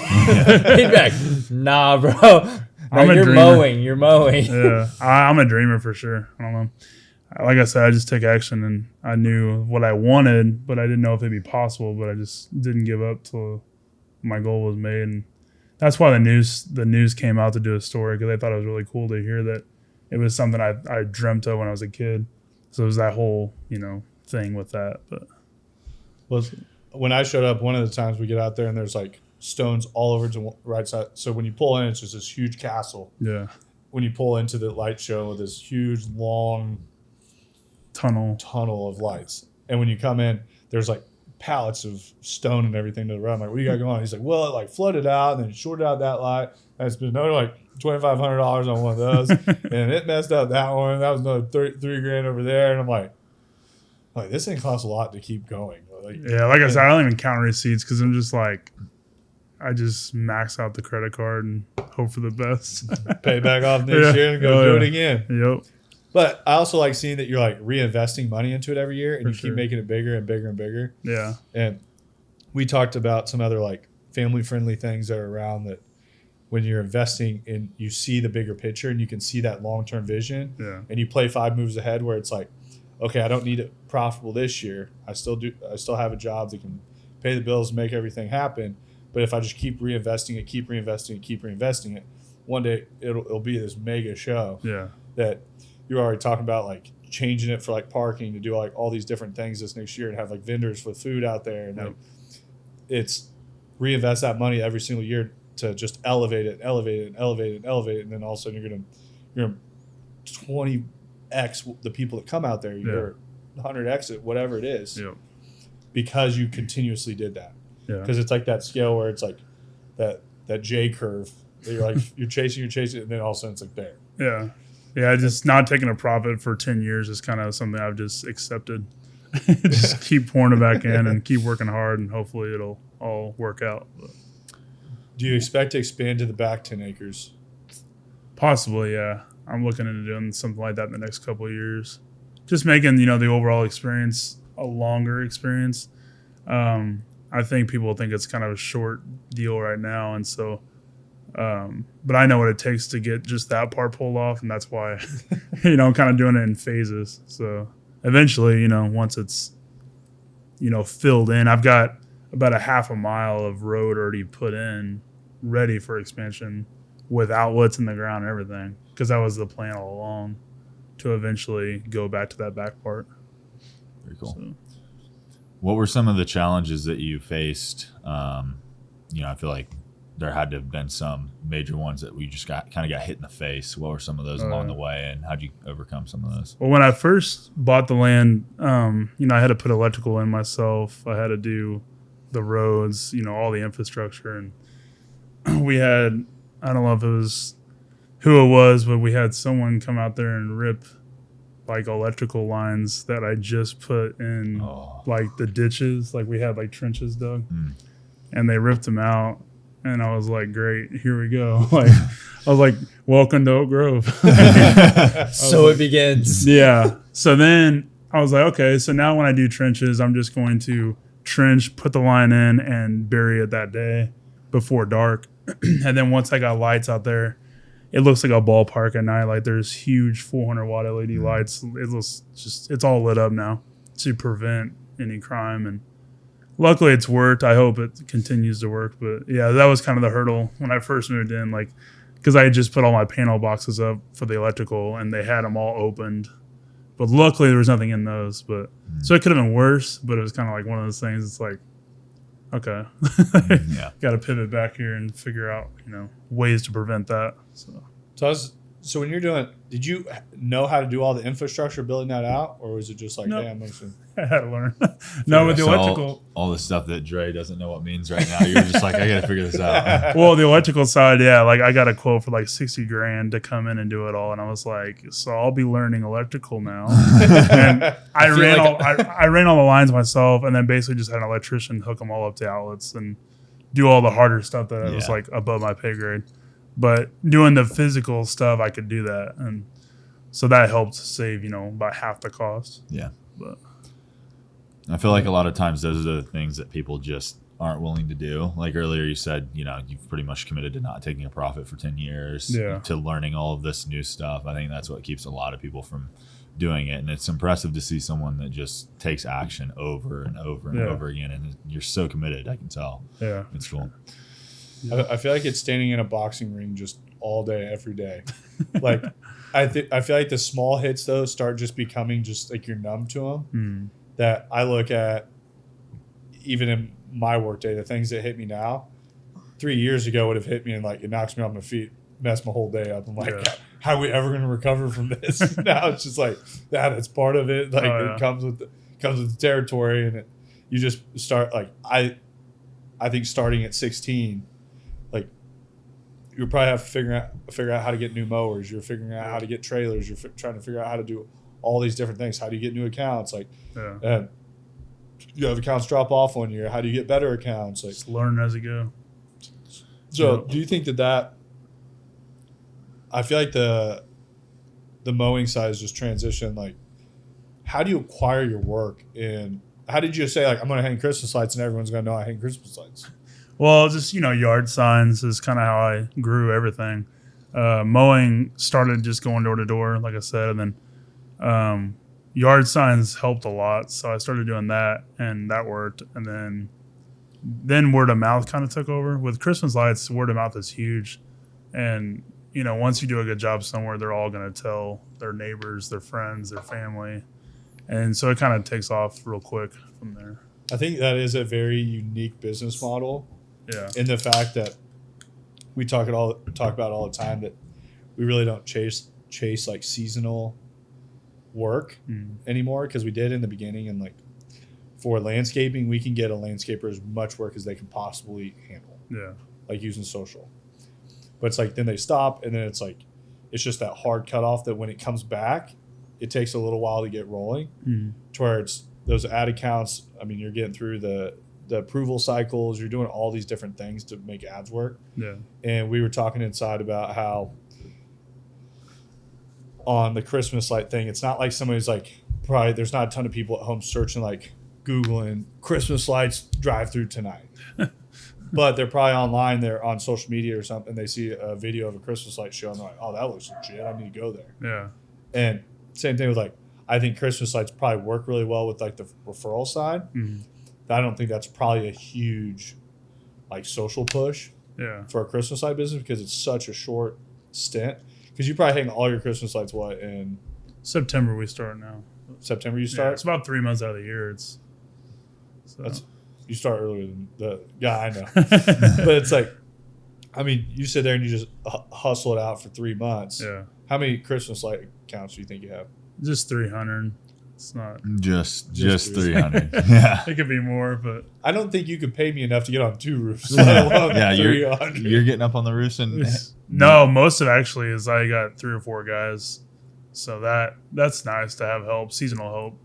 Speaker 4: He'd be like, nah, bro. No,
Speaker 3: I'm a
Speaker 4: you're
Speaker 3: dreamer.
Speaker 4: You're mowing.
Speaker 3: Yeah, I'm a dreamer for sure. I don't know. Like I said, I just take action, and I knew what I wanted, but I didn't know if it'd be possible. But I just didn't give up till my goal was made, and that's why the news came out to do a story, because I thought it was really cool to hear that it was something I dreamt of when I was a kid. So it was that whole thing with that. But
Speaker 2: When I showed up, one of the times we get out there and there's like stones all over to the right side. So when you pull in, it's just this huge castle.
Speaker 3: yeah,
Speaker 2: When you pull into the light show, this huge long tunnel of lights. And when you come in, there's like pallets of stone and everything to the right. I'm like, what do you got going on? He's like, well, it like flooded out and then it shorted out that light. And it's been another like $2,500 on one of those. And it messed up that one. That was another $3,000 over there. And I'm like, this thing costs a lot to keep going.
Speaker 3: yeah. Like I said, I don't even count receipts because I'm just like, I just max out the credit card and hope for the best.
Speaker 2: Pay back off next year and go do it again.
Speaker 3: Yep.
Speaker 2: But I also like seeing that you're like reinvesting money into it every year and
Speaker 3: For
Speaker 2: you
Speaker 3: sure.
Speaker 2: keep making it bigger and bigger and bigger.
Speaker 3: Yeah.
Speaker 2: And we talked about some other like family friendly things that are around that when you're investing in, you see the bigger picture and you can see that long-term vision.
Speaker 3: Yeah.
Speaker 2: And you play 5 moves ahead where it's like, okay, I don't need it profitable this year. I still have a job that can pay the bills and make everything happen. But if I just keep reinvesting it, one day it'll be this mega show
Speaker 3: Yeah.
Speaker 2: that you're already talking about, like changing it for like parking to do like all these different things this next year and have like vendors with food out there. And like, it's reinvest that money every single year to just elevate it. And then all of a sudden you're going to 20x the people that come out there. You're 100x it, whatever it is,
Speaker 3: Yep.
Speaker 2: because you continuously did that.
Speaker 3: Yeah.
Speaker 2: Because it's like that scale where it's like that J curve that you're like, you're chasing, and then all of a sudden it's like there.
Speaker 3: Yeah. Yeah. Just not taking a profit for 10 years is kind of something I've just accepted. Just keep pouring it back in and keep working hard, and hopefully it'll all work out. But
Speaker 2: Do you expect to expand to the back 10 acres?
Speaker 3: possibly, yeah. I'm looking into doing something like that in the next couple of years. Just making, the overall experience a longer experience. I think people think it's kind of a short deal right now. And so, but I know what it takes to get just that part pulled off. And that's why, I'm kind of doing it in phases. So eventually, once it's, filled in, I've got about a half a mile of road already put in, ready for expansion with outlets in the ground and everything. because that was the plan all along, to eventually go back to that back part.
Speaker 5: Very cool.
Speaker 3: So.
Speaker 5: What were some of the challenges that you faced? I feel like there had to have been some major ones that we just got hit in the face. What were some of those along the way, and how'd you overcome some of those?
Speaker 3: Well, when I first bought the land, I had to put electrical in myself. I had to do the roads, all the infrastructure. And we had, I don't know if it was who it was, but we had someone come out there and rip like electrical lines that I just put in like the ditches. Like we had like trenches dug and they ripped them out. And I was like, great, here we go. Like, I was like, welcome to Oak Grove.
Speaker 4: So it begins.
Speaker 3: Yeah. So then I was like, okay, so now when I do trenches, I'm just going to trench, put the line in, and bury it that day before dark. And then once I got lights out there, it looks like a ballpark at night. Like there's huge 400 watt LED lights. It looks it's all lit up now to prevent any crime. And luckily it's worked. I hope it continues to work. But yeah, that was kind of the hurdle when I first moved in, like, because I had just put all my panel boxes up for the electrical and they had them all opened. But luckily there was nothing in those. But so it could have been worse, but it was kind of like one of those things. It's like, okay, got to pivot back here and figure out, ways to prevent that.
Speaker 2: So when you're doing, did you know how to do all the infrastructure, building that out, or was it just like,
Speaker 3: Nope.
Speaker 2: damn, listen.
Speaker 3: I had to learn. No, with the
Speaker 5: So
Speaker 3: electrical.
Speaker 5: all the stuff that Dre doesn't know what means right now, you're just like, I got to figure this out.
Speaker 3: Well, the electrical side, yeah, like I got a quote for like $60,000 to come in and do it all, and I was like, so I'll be learning electrical now. And I ran all the lines myself, and then basically just had an electrician hook them all up to outlets and do all the harder stuff that was like above my pay grade. But doing the physical stuff, I could do that, and so that helped save about half the cost.
Speaker 5: Yeah.
Speaker 3: But
Speaker 5: I feel like a lot of times those are the things that people just aren't willing to do. Like earlier you said, you've pretty much committed to not taking a profit for 10 years to learning all of this new stuff. I think that's what keeps a lot of people from doing it. And it's impressive to see someone that just takes action over and over and over again. And you're so committed, I can tell. Yeah. It's cool.
Speaker 2: I feel like it's standing in a boxing ring just all day, every day. Like, I feel like the small hits, though, start just becoming just like you're numb to them. That I look at, even in my workday, the things that hit me now, 3 years ago would have hit me and like it knocks me off my feet, messed my whole day up. I'm like, how are we ever going to recover from this? Now it's just like it's part of it. Like it comes with the territory, and you just start like I think starting at 16, like you probably have to figure out how to get new mowers. You're figuring out how to get trailers. You're trying to figure out how to do all these different things. How do you get new accounts? Like, you have accounts drop off 1 year. How do you get better accounts? Like,
Speaker 3: just learn as you go.
Speaker 2: So, do you think that I feel like the mowing side is just transition? Like, how do you acquire your work? And how did you say like I'm going to hang Christmas lights and everyone's going to know I hang Christmas lights?
Speaker 3: Well, just yard signs is kind of how I grew everything. Mowing started just going door to door, like I said, and then yard signs helped a lot, so I started doing that, and that worked. And then word of mouth kind of took over. With Christmas lights, word of mouth is huge, and once you do a good job somewhere, they're all going to tell their neighbors, their friends, their family, and so it kind of takes off real quick from there.
Speaker 2: I think that is a very unique business model. Yeah, in the fact that we talk about all the time that we really don't chase like seasonal work anymore, because we did in the beginning, and like for landscaping we can get a landscaper as much work as they can possibly handle, like using social, but it's like then they stop, and then it's like it's just that hard cutoff that when it comes back it takes a little while to get rolling, to where it's those ad accounts. I mean, you're getting through the approval cycles, you're doing all these different things to make ads work. And we were talking inside about how on the Christmas light thing, it's not like somebody's like, probably there's not a ton of people at home searching, like Googling Christmas lights drive through tonight. But they're probably online, they're on social media or something, they see a video of a Christmas light show and they're like, oh, that looks legit, I need to go there. And same thing with like, I think Christmas lights probably work really well with like the referral side. I don't think that's probably a huge like social push for a Christmas light business, because it's such a short stint. Because Because you probably hang all your Christmas lights, in
Speaker 3: September we start now.
Speaker 2: September you
Speaker 3: Yeah,
Speaker 2: start?
Speaker 3: it's about 3 months out of the year.
Speaker 2: You start earlier than I know. But it's like, I mean, you sit there and you just hustle it out for 3 months.
Speaker 3: Yeah.
Speaker 2: How many Christmas light counts do you think you have?
Speaker 3: Just 300. It's not.
Speaker 5: Just
Speaker 2: 300.
Speaker 5: 300. Yeah.
Speaker 3: It could be more, but
Speaker 2: I don't think you could pay me enough to get on 2 roofs. Let alone
Speaker 5: Yeah,
Speaker 2: 300.
Speaker 5: you're getting up on the roofs and
Speaker 3: no. Most of it actually is I got 3 or 4 guys, so that's nice to have help, seasonal help,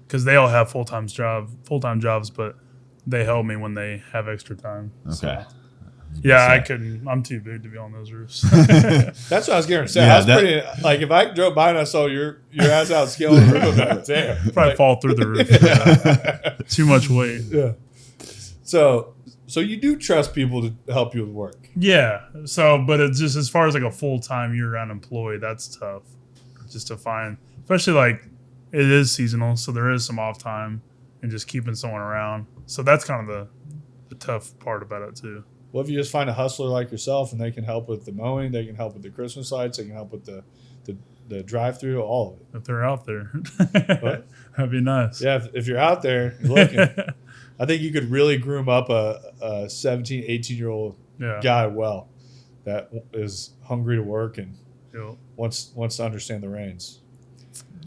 Speaker 3: because they all have full time jobs, but they help me when they have extra time.
Speaker 5: Okay.
Speaker 3: So, yeah, I couldn't. I'm too big to be on those roofs.
Speaker 2: That's what I was going to say.
Speaker 5: Yeah,
Speaker 2: I was pretty, like, if I drove by and I saw your ass out scaling the roof, I'd be like, damn.
Speaker 3: Probably fall through the roof. Yeah. Too much weight.
Speaker 2: Yeah. So you do trust people to help you with work.
Speaker 3: Yeah. So, but it's just as far as like a full time year round employee, that's tough just to find, especially like it is seasonal, so there is some off time and just keeping someone around. So that's kind of the tough part about it too.
Speaker 2: What if you just find a hustler like yourself and they can help with the mowing, they can help with the Christmas lights, they can help with the drive-through, all of it.
Speaker 3: If they're out there, that'd be nice.
Speaker 2: Yeah, if you're out there looking, I think you could really groom up a 17, 18-year-old
Speaker 3: Yeah.
Speaker 2: guy well that is hungry to work and
Speaker 3: Yep.
Speaker 2: wants to understand the reins.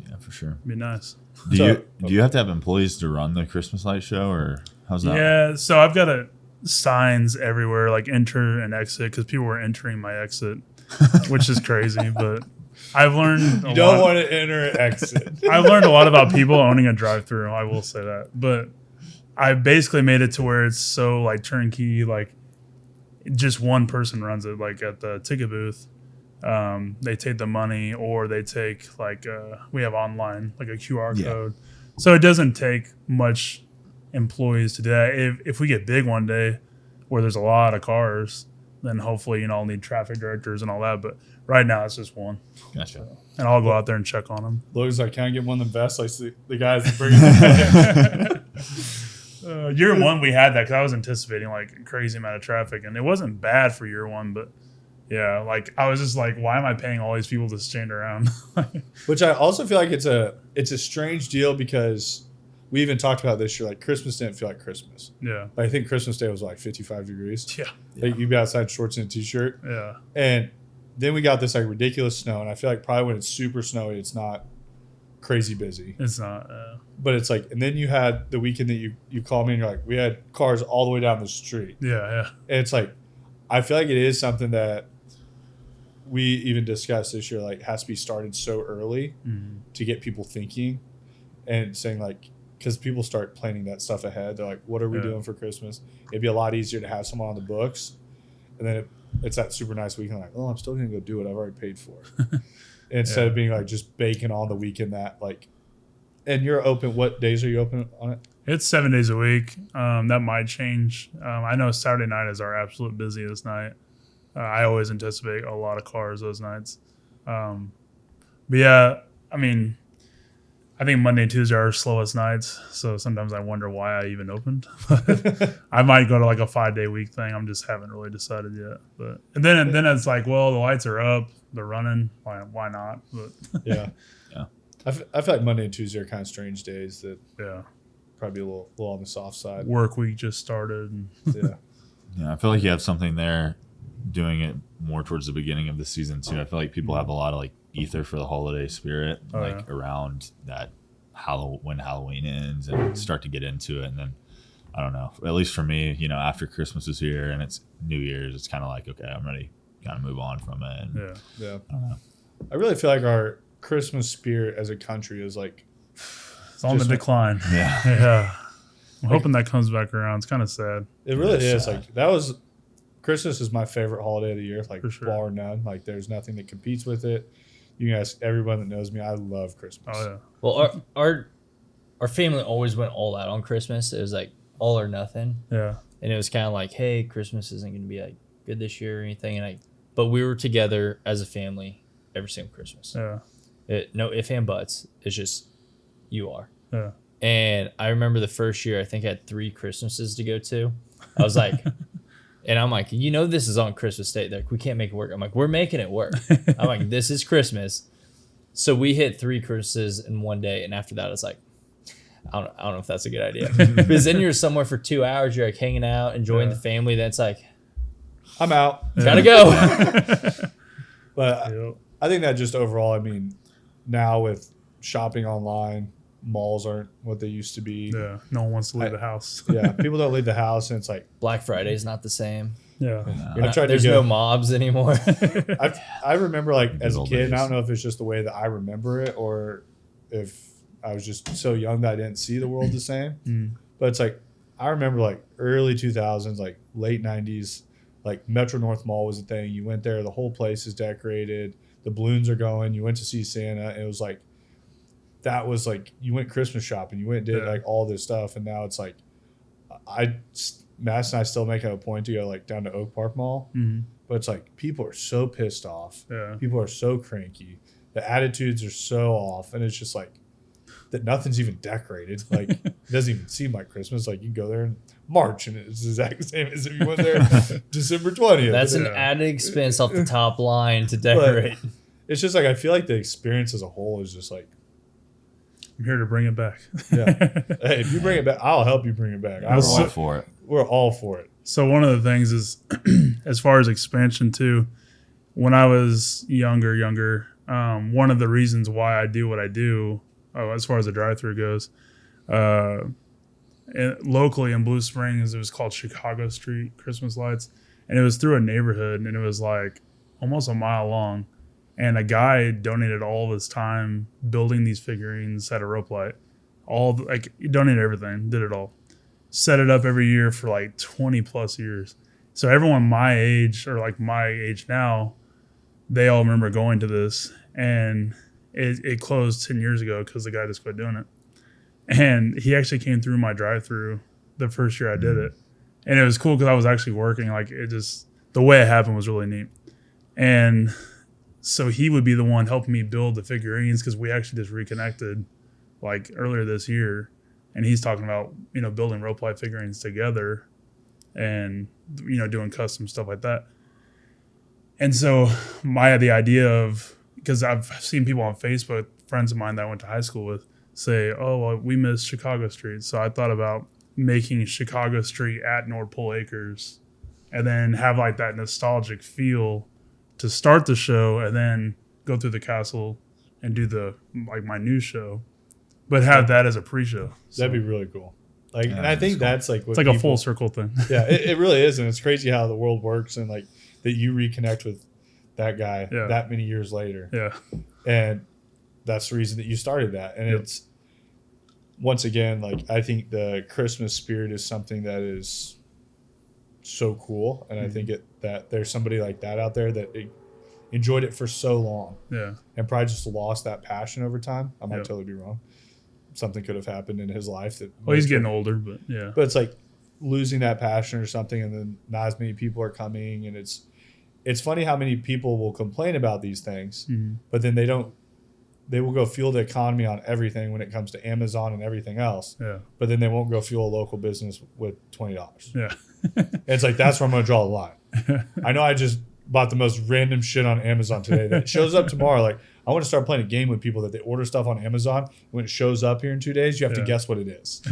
Speaker 5: Yeah, for sure.
Speaker 3: Be nice.
Speaker 5: Do you have to have employees to run the Christmas light show, or how's that?
Speaker 3: Yeah. So I've got signs everywhere, like enter and exit, because people were entering my exit, which is crazy. But I've learned
Speaker 2: You don't want to enter and exit.
Speaker 3: I've learned a lot about people owning a drive-through. I will say that, but I basically made it to where it's so like turnkey, like just one person runs it. Like at the ticket booth, they take the money, or they take like we have online like a QR code, so it doesn't take much employees to do that. If we get big one day where there's a lot of cars, then hopefully I'll need traffic directors and all that. But right now it's just one.
Speaker 5: Gotcha.
Speaker 3: And I'll go out there and check on them.
Speaker 2: Logan's like, can I get one of the vests? Like the guys that bring it.
Speaker 3: Year one, we had that because I was anticipating like a crazy amount of traffic, and it wasn't bad for year one, but yeah, like I was just like, why am I paying all these people to stand around?
Speaker 2: Which I also feel like it's a strange deal because we even talked about this year. Like Christmas didn't feel like Christmas.
Speaker 3: Yeah.
Speaker 2: Like, I think Christmas Day was like 55 degrees.
Speaker 3: Yeah.
Speaker 2: Like you'd be outside in shorts and a t-shirt.
Speaker 3: Yeah.
Speaker 2: And then we got this like ridiculous snow, and I feel like probably when it's super snowy, it's not crazy busy.
Speaker 3: It's not.
Speaker 2: But it's like, and then you had the weekend that you called me and you're like, we had cars all the way down the street.
Speaker 3: Yeah.
Speaker 2: And it's like, I feel like it is something that we even discussed this year, like has to be started so early to get people thinking and saying like, because people start planning that stuff ahead. They're like, what are we doing for Christmas? It'd be a lot easier to have someone on the books. And then it's that super nice weekend, like, oh, I'm still going to go do what I've already paid for. Instead of being like just baking on the weekend that like, and you're open, what days are you open on it?
Speaker 3: It's 7 days a week. That might change. I know Saturday night is our absolute busiest night. I always anticipate a lot of cars those nights. But yeah, I mean, I think Monday and Tuesday are our slowest nights. So sometimes I wonder why I even opened. I might go to like a 5-day week thing. I'm just haven't really decided yet. But and then it's like, well, the lights are up, they're running. Why not? But
Speaker 2: Yeah. I feel like Monday and Tuesday are kind of strange days that
Speaker 3: yeah,
Speaker 2: probably a little on the soft side.
Speaker 3: work week just started. And
Speaker 2: Yeah.
Speaker 5: Yeah, I feel like you have something there doing it more towards the beginning of the season too. I feel like people have a lot of like ether for the holiday spirit, around that when Halloween ends and start to get into it. And then I don't know, at least for me, after Christmas is here and it's New Year's, it's kind of like, okay, I'm ready to kind of move on from it. And
Speaker 2: Yeah.
Speaker 5: I don't know.
Speaker 2: I really feel like our Christmas spirit as a country is like,
Speaker 3: it's on the decline.
Speaker 5: Yeah.
Speaker 3: Yeah. I'm hoping that comes back around. It's kind of sad.
Speaker 2: it really
Speaker 5: That's
Speaker 2: is.
Speaker 5: sad.
Speaker 2: Like Christmas is my favorite holiday of the year, like
Speaker 3: For sure.
Speaker 2: bar none. Like there's nothing that competes with it. You can ask everyone that knows me. I love Christmas.
Speaker 3: Oh yeah.
Speaker 4: Well, our family always went all out on Christmas. It was like all or nothing,
Speaker 3: Yeah.
Speaker 4: and it was kind of like, hey, Christmas isn't going to be like good this year or anything. But we were together as a family every single Christmas.
Speaker 3: Yeah.
Speaker 4: No ifs and buts. It's just you are.
Speaker 3: Yeah.
Speaker 4: And I remember the first year, I think I had 3 Christmases to go to. I was like, And I'm like, this is on Christmas Day. They're like, we can't make it work. I'm like, we're making it work. I'm like, this is Christmas. So we hit 3 Christmases in one day. And after that, it's like, I don't know if that's a good idea. Because then you're somewhere for 2 hours. You're like hanging out, enjoying the family. Then it's like,
Speaker 2: I'm out.
Speaker 4: Gotta go.
Speaker 2: But I think that just overall, I mean, now with shopping online, malls aren't what they used to be.
Speaker 3: Yeah, no one wants to leave the house.
Speaker 2: Yeah, people don't leave the house, and it's like
Speaker 4: Black Friday's not the same.
Speaker 3: Yeah.
Speaker 4: There's no mobs anymore.
Speaker 2: I remember like as a
Speaker 5: old
Speaker 2: kid, and I
Speaker 5: days.
Speaker 2: don't know if it's just the way that I remember it or if I was just so young that I didn't see the world the same. But it's like I remember like early 2000s, like late 90s, like Metro North Mall was a thing. You went there, the whole place is decorated, the balloons are going. You went to see Santa, and it was like that was like you went Christmas shopping, you went and did like all this stuff, and now it's like Mass and I still make it a point to go like down to Oak Park Mall, but it's like people are so pissed off.
Speaker 3: Yeah.
Speaker 2: People are so cranky. The attitudes are so off, and it's just like that nothing's even decorated. Like it doesn't even seem like Christmas. Like you go there in March, and it's the exact same as if you went there December 20th.
Speaker 4: That's an added expense off the top line to decorate.
Speaker 2: But it's just like I feel like the experience as a whole is just like,
Speaker 3: I'm here to bring it back.
Speaker 2: yeah. Hey, if you bring it back, I'll help you bring it back.
Speaker 5: We're all for it.
Speaker 2: We're all for it.
Speaker 3: So one of the things is, as far as expansion too, when I was younger, one of the reasons why I do what I do, as far as the drive-thru goes, locally in Blue Springs, it was called Chicago Street Christmas Lights, and it was through a neighborhood, and it was like almost a mile long, and a guy donated all of his time building these figurines at a rope light, he donated everything, did it all. Set it up every year for like 20 plus years. So everyone my age or like my age now, they all remember going to this, and it closed 10 years ago because the guy just quit doing it. And he actually came through my drive-through the first year I did it. And it was cool because I was actually working. Like the way it happened was really neat. And so he would be the one helping me build the figurines because we actually just reconnected like earlier this year. And he's talking about, building rope light figurines together and, doing custom stuff like that. And so the idea of, because I've seen people on Facebook, friends of mine that I went to high school with, say, oh, well, we miss Chicago Street. So I thought about making Chicago Street at Nord Pole Acres and then have like that nostalgic feel to start the show and then go through the castle and do my new show. But have that as a pre-show. So.
Speaker 2: That'd be really cool. Like, and I think that's like what
Speaker 3: it's like a full circle thing.
Speaker 2: Yeah, it really is, and it's crazy how the world works, and like that you reconnect with that guy that many years later.
Speaker 3: Yeah,
Speaker 2: and that's the reason that you started that. And it's once again, like I think the Christmas spirit is something that is so cool, and I think that there's somebody like that out there that enjoyed it for so long, and probably just lost that passion over time. I might totally be wrong. Something could have happened in his life that.
Speaker 3: Well, he's getting older, but yeah.
Speaker 2: But it's like losing that passion or something, and then not as many people are coming, and it's funny how many people will complain about these things, but then they will go fuel the economy on everything when it comes to Amazon and everything else. Yeah. But then they won't go fuel a local business with $20.
Speaker 3: Yeah.
Speaker 2: It's like that's where I'm gonna draw the line. I know I just bought the most random shit on Amazon today that shows up tomorrow. Like I want to start playing a game with people that they order stuff on Amazon. When it shows up here in 2 days, you have to guess what it is.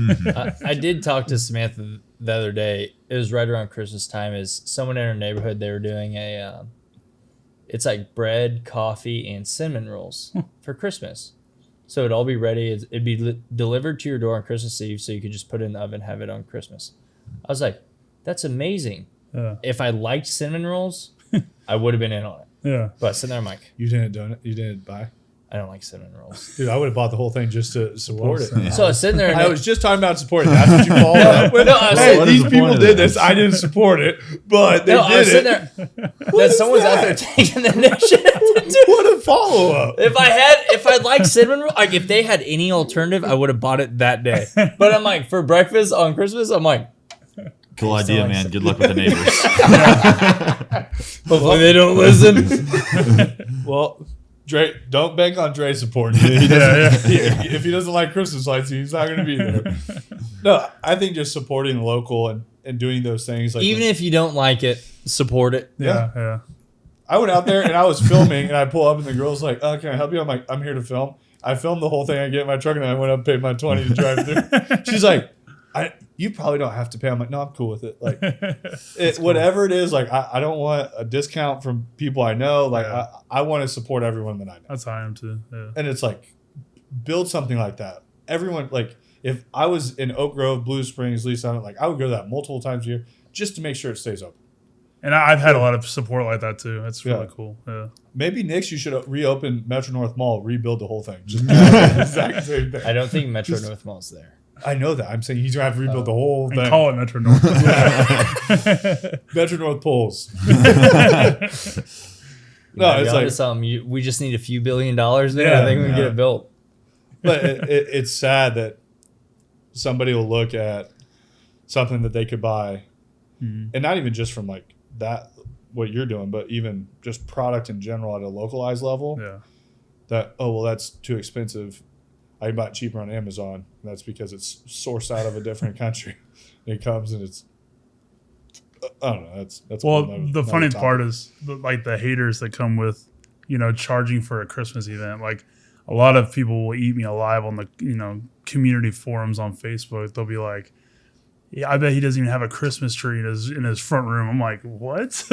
Speaker 4: I did talk to Samantha the other day. It was right around Christmas time. Is someone in our neighborhood, they were doing it's like bread, coffee, and cinnamon rolls for Christmas. So it'd all be ready. It'd be delivered to your door on Christmas Eve, so you could just put it in the oven and have it on Christmas. I was like, that's amazing. If I liked cinnamon rolls, I would have been in on it.
Speaker 3: Yeah.
Speaker 4: But sitting there, I'm like,
Speaker 2: You didn't buy?
Speaker 4: I don't like cinnamon rolls.
Speaker 2: Dude, I would have bought the whole thing just to support it.
Speaker 4: So I was sitting there and
Speaker 2: I was just talking about supporting. That's what you followed up with?
Speaker 4: No, I was
Speaker 2: Hey,
Speaker 4: saying,
Speaker 5: what is
Speaker 2: these
Speaker 5: the
Speaker 2: people
Speaker 5: point of
Speaker 2: did
Speaker 5: this?
Speaker 2: this. I didn't support it, but they
Speaker 4: I was
Speaker 2: did
Speaker 4: sitting
Speaker 2: it.
Speaker 4: there. That someone's out there taking the initiative to do.
Speaker 2: What a follow-up.
Speaker 4: If I liked cinnamon roll, like if they had any alternative, I would have bought it that day. But I'm like, for breakfast on Christmas, I'm like,
Speaker 5: Cool idea, man. Good luck with the neighbors.
Speaker 4: hopefully they don't listen.
Speaker 2: Well, Dre, don't bank on Dre supporting you. He doesn't, if he doesn't like Christmas lights, he's not going to be there. No, I think just supporting the local and doing those things. Like
Speaker 4: Even if you don't like it, support it.
Speaker 3: Yeah.
Speaker 2: I went out there and I was filming, and I pull up, and the girl's like, "Oh, can I help you?" I'm like, "I'm here to film." I filmed the whole thing. I get in my truck, and I went up, paid my $20 to drive through. She's like, "You probably don't have to pay." I'm like, "No, I'm cool with it." Like, whatever it is, like I don't want a discount from people I know. Like, I want to support everyone that I know.
Speaker 3: That's how I am too. Yeah.
Speaker 2: And it's like, build something like that. Everyone, like, if I was in Oak Grove, Blue Springs, Lee Summit, like, I would go to that multiple times a year just to make sure it stays open.
Speaker 3: And I've had a lot of support like that too. That's really cool. Yeah.
Speaker 2: Maybe next you should reopen Metro North Mall, rebuild the whole thing. Just the exact same thing.
Speaker 4: I don't think Metro North Mall's there.
Speaker 2: I know that. I'm saying he's gonna have to rebuild the whole
Speaker 3: And
Speaker 2: thing.
Speaker 3: call it Metro North.
Speaker 2: Metro North Poles.
Speaker 4: No,
Speaker 2: it's like,
Speaker 4: something. We just need a few $1 billion there.
Speaker 2: Yeah,
Speaker 4: I think we can get it built.
Speaker 2: but it's sad that somebody will look at something that they could buy, and not even just from like that what you're doing, but even just product in general at a localized level.
Speaker 3: Yeah.
Speaker 2: That, oh well, that's too expensive. I can buy it cheaper on Amazon. And that's because it's sourced out of a different country. It comes and it's, I don't know. That's
Speaker 3: Well,
Speaker 2: another-
Speaker 3: the
Speaker 2: another
Speaker 3: funny
Speaker 2: topic.
Speaker 3: part is like the haters that come with, charging for a Christmas event. Like a lot of people will eat me alive on the, community forums on Facebook. They'll be like, "Yeah, I bet he doesn't even have a Christmas tree in his front room." I'm like, "What?"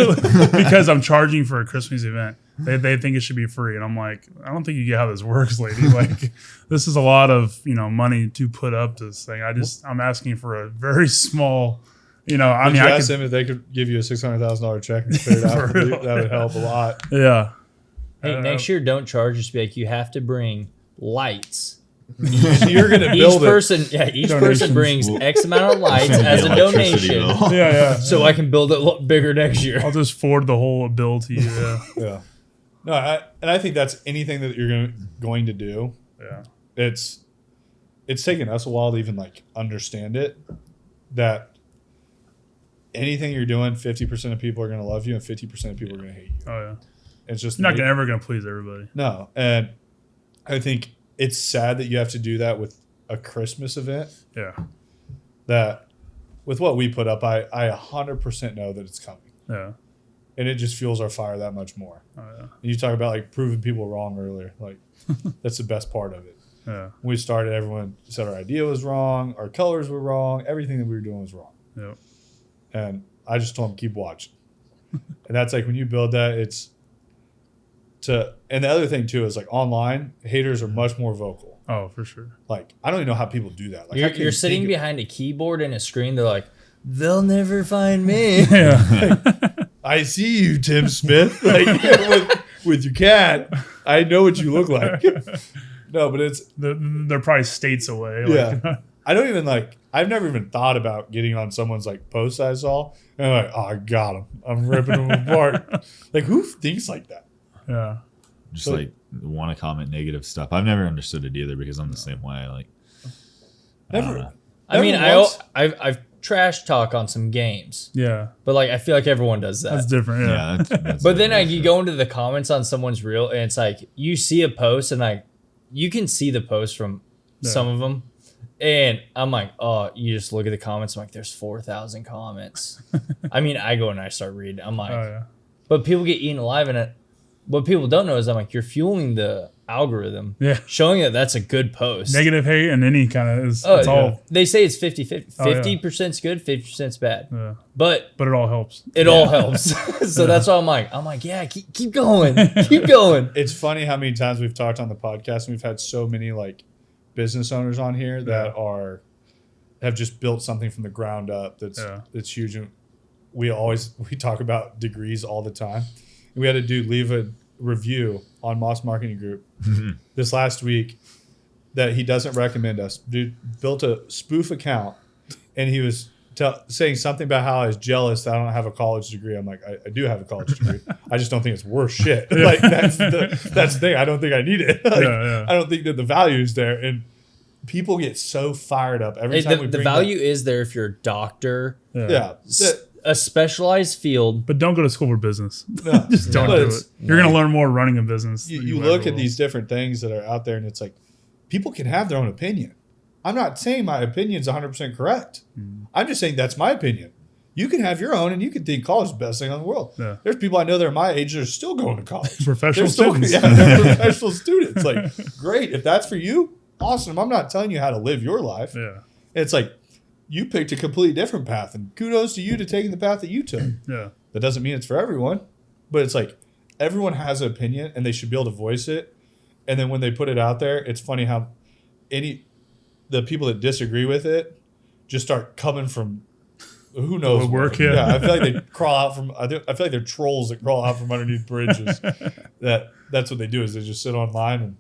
Speaker 3: Because I'm charging for a Christmas event. They think it should be free, and I'm like, "I don't think you get how this works, lady. Like, this is a lot of money to put up this thing. I'm asking for a very small,
Speaker 2: Did you ask them if they could give you a $600,000 check and clear it out?
Speaker 3: For real.
Speaker 2: That would help a lot.
Speaker 3: yeah."
Speaker 4: Hey, next year, don't charge. Just be like, you have to bring lights.
Speaker 2: You're gonna
Speaker 4: Each
Speaker 2: build it.
Speaker 4: person, each person brings X amount of lights as a donation,
Speaker 3: Yeah.
Speaker 4: so I can build it a lot bigger next year.
Speaker 3: I'll just forward the whole bill to you. Yeah.
Speaker 2: Yeah. No, I think that's anything that you're going to do.
Speaker 3: Yeah.
Speaker 2: It's taken us a while to even like understand it. That anything you're doing, 50% of people are going to love you, and 50% of people are going to hate you.
Speaker 3: Oh yeah.
Speaker 2: It's just
Speaker 3: You're not ever gonna please everybody.
Speaker 2: No, and I think it's sad that you have to do that with a Christmas event.
Speaker 3: Yeah.
Speaker 2: That with what we put up, I 100% know that it's coming.
Speaker 3: Yeah.
Speaker 2: And it just fuels our fire that much more.
Speaker 3: Oh yeah.
Speaker 2: And you talk about like proving people wrong earlier. Like that's the best part of it.
Speaker 3: Yeah.
Speaker 2: When we started, everyone said our idea was wrong, our colors were wrong, everything that we were doing was wrong.
Speaker 3: Yep.
Speaker 2: And I just told them keep watching. And that's like when you build that, and the other thing too is like online, haters are much more vocal.
Speaker 3: Oh, for sure.
Speaker 2: Like I don't even know how people do that. Like
Speaker 4: You're sitting behind a keyboard and a screen. They're like, they'll never find me.
Speaker 3: Yeah.
Speaker 2: I see you, Tim Smith, like with your cat. I know what you look like. No, but it's
Speaker 3: They're probably states away.
Speaker 2: yeah. I don't even like. I've never even thought about getting on someone's like post I saw, and I'm like, oh, I got him. I'm ripping them apart. Like who thinks like that?
Speaker 3: Yeah.
Speaker 5: Just like want to comment negative stuff. I've never understood it either because I'm the same way. Like, I don't
Speaker 2: Never.
Speaker 5: know.
Speaker 4: I mean,
Speaker 2: Never once.
Speaker 4: I've trash talk on some games,
Speaker 3: Yeah.
Speaker 4: but like I feel like everyone does that.
Speaker 3: That's different. Yeah.
Speaker 5: Yeah, that's
Speaker 4: But then
Speaker 5: different.
Speaker 4: you go into the comments on someone's reel, and it's like you see a post, and like you can see the post from some of them, and I'm like, oh, you just look at the comments. I'm like, there's 4,000 comments. I mean, I go and I start reading. I'm like,
Speaker 3: Oh yeah.
Speaker 4: but people get eaten alive, and what people don't know is I'm like, you're fueling the algorithm,
Speaker 3: Yeah.
Speaker 4: showing that that's a good post.
Speaker 3: Negative hate and any kind of is
Speaker 4: Oh,
Speaker 3: it's
Speaker 4: yeah.
Speaker 3: all
Speaker 4: They say it's 50-50.
Speaker 3: Oh, yeah.
Speaker 4: 50%'s good, 50%'s bad.
Speaker 3: yeah.
Speaker 4: But
Speaker 3: But it all helps.
Speaker 4: it all helps. So that's why I'm like, yeah, keep going. Keep going.
Speaker 2: It's funny how many times we've talked on the podcast and we've had so many like business owners on here that have just built something from the ground up that's huge. And we talk about degrees all the time. We had a dude leave a review on Moss Marketing Group this last week that he doesn't recommend us. Dude built a spoof account and he was saying something about how I was jealous that I don't have a college degree. I'm like, I do have a college degree. I just don't think it's worth shit. Like that's the thing. I don't think I need it. Like,
Speaker 3: Yeah.
Speaker 2: I don't think that the value is there. And people get so fired up every time we
Speaker 4: The
Speaker 2: bring
Speaker 4: value is there if you're a doctor,
Speaker 2: Yeah.
Speaker 4: a specialized field.
Speaker 3: But don't go to school for business.
Speaker 2: No.
Speaker 3: Just don't
Speaker 2: But
Speaker 3: do
Speaker 2: it's-
Speaker 3: it. You're gonna learn more running a business. than
Speaker 2: You
Speaker 3: ever
Speaker 2: look at
Speaker 3: will.
Speaker 2: these different things that are out there and it's like people can have their own opinion. I'm not saying my opinion is 100% correct. I'm just saying that's my opinion. You can have your own, and you can think college is the best thing in the world.
Speaker 3: Yeah.
Speaker 2: There's people I know that are my age that are still going to college.
Speaker 3: Professional
Speaker 2: They're
Speaker 3: students.
Speaker 2: they're professional students. Like, great. If that's for you, awesome. I'm not telling you how to live your life.
Speaker 3: Yeah.
Speaker 2: It's like you picked a completely different path, and kudos to you to taking the path that you took.
Speaker 3: Yeah.
Speaker 2: That doesn't mean it's for everyone, but it's like everyone has an opinion, and they should be able to voice it. And then when they put it out there, it's funny how the people that disagree with it just start coming from who knows
Speaker 3: work.
Speaker 2: where.
Speaker 3: Yeah.
Speaker 2: I feel like they crawl out from. I feel like they're trolls that crawl out from underneath bridges. That's what they do is they just sit online and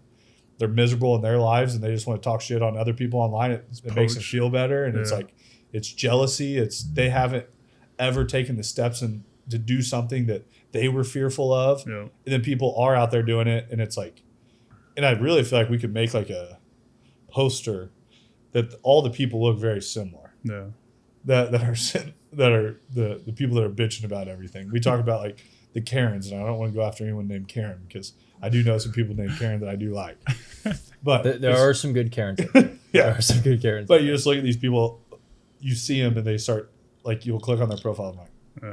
Speaker 2: they're miserable in their lives and they just want to talk shit on other people online. It makes them feel better, and it's like it's jealousy. It's they haven't ever taken the steps to do something that they were fearful of, and then people are out there doing it, and it's like, and I really feel like we could make like a poster that all the people look very similar.
Speaker 3: Yeah.
Speaker 2: That are the people that are bitching about everything. We talk about like the Karens, and I don't want to go after anyone named Karen because I do know some people named Karen that I do like. But
Speaker 4: There are some good Karens. There are some good Karens.
Speaker 2: But you just look at these people, you see them, and they start like you'll click on their profile. I'm like,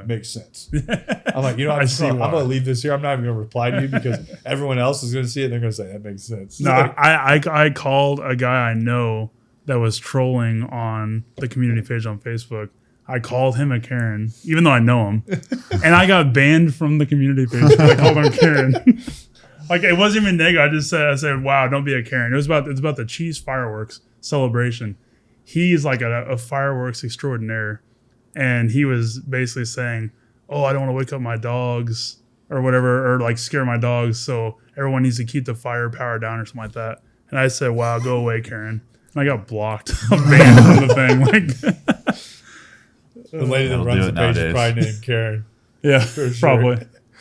Speaker 2: makes sense. I'm like, I'm going to leave this here. I'm not even going to reply to you because everyone else is going to see it. And they're going to say that makes sense.
Speaker 3: No, I called a guy I know that was trolling on the community page on Facebook. I called him a Karen, even though I know him, and I got banned from the community page because I called him Karen. Like it wasn't even negative. I said, "Wow, don't be a Karen." It's about the cheese fireworks celebration. He's like a fireworks extraordinaire, and he was basically saying, "Oh, I don't want to wake up my dogs or whatever, or like scare my dogs, so everyone needs to keep the firepower down or something like that." And I said, "Wow, go away, Karen." And I got blocked. I'm banned from the thing. Like,
Speaker 2: the lady that runs the page is probably named Karen.
Speaker 3: yeah,
Speaker 2: sure.
Speaker 3: probably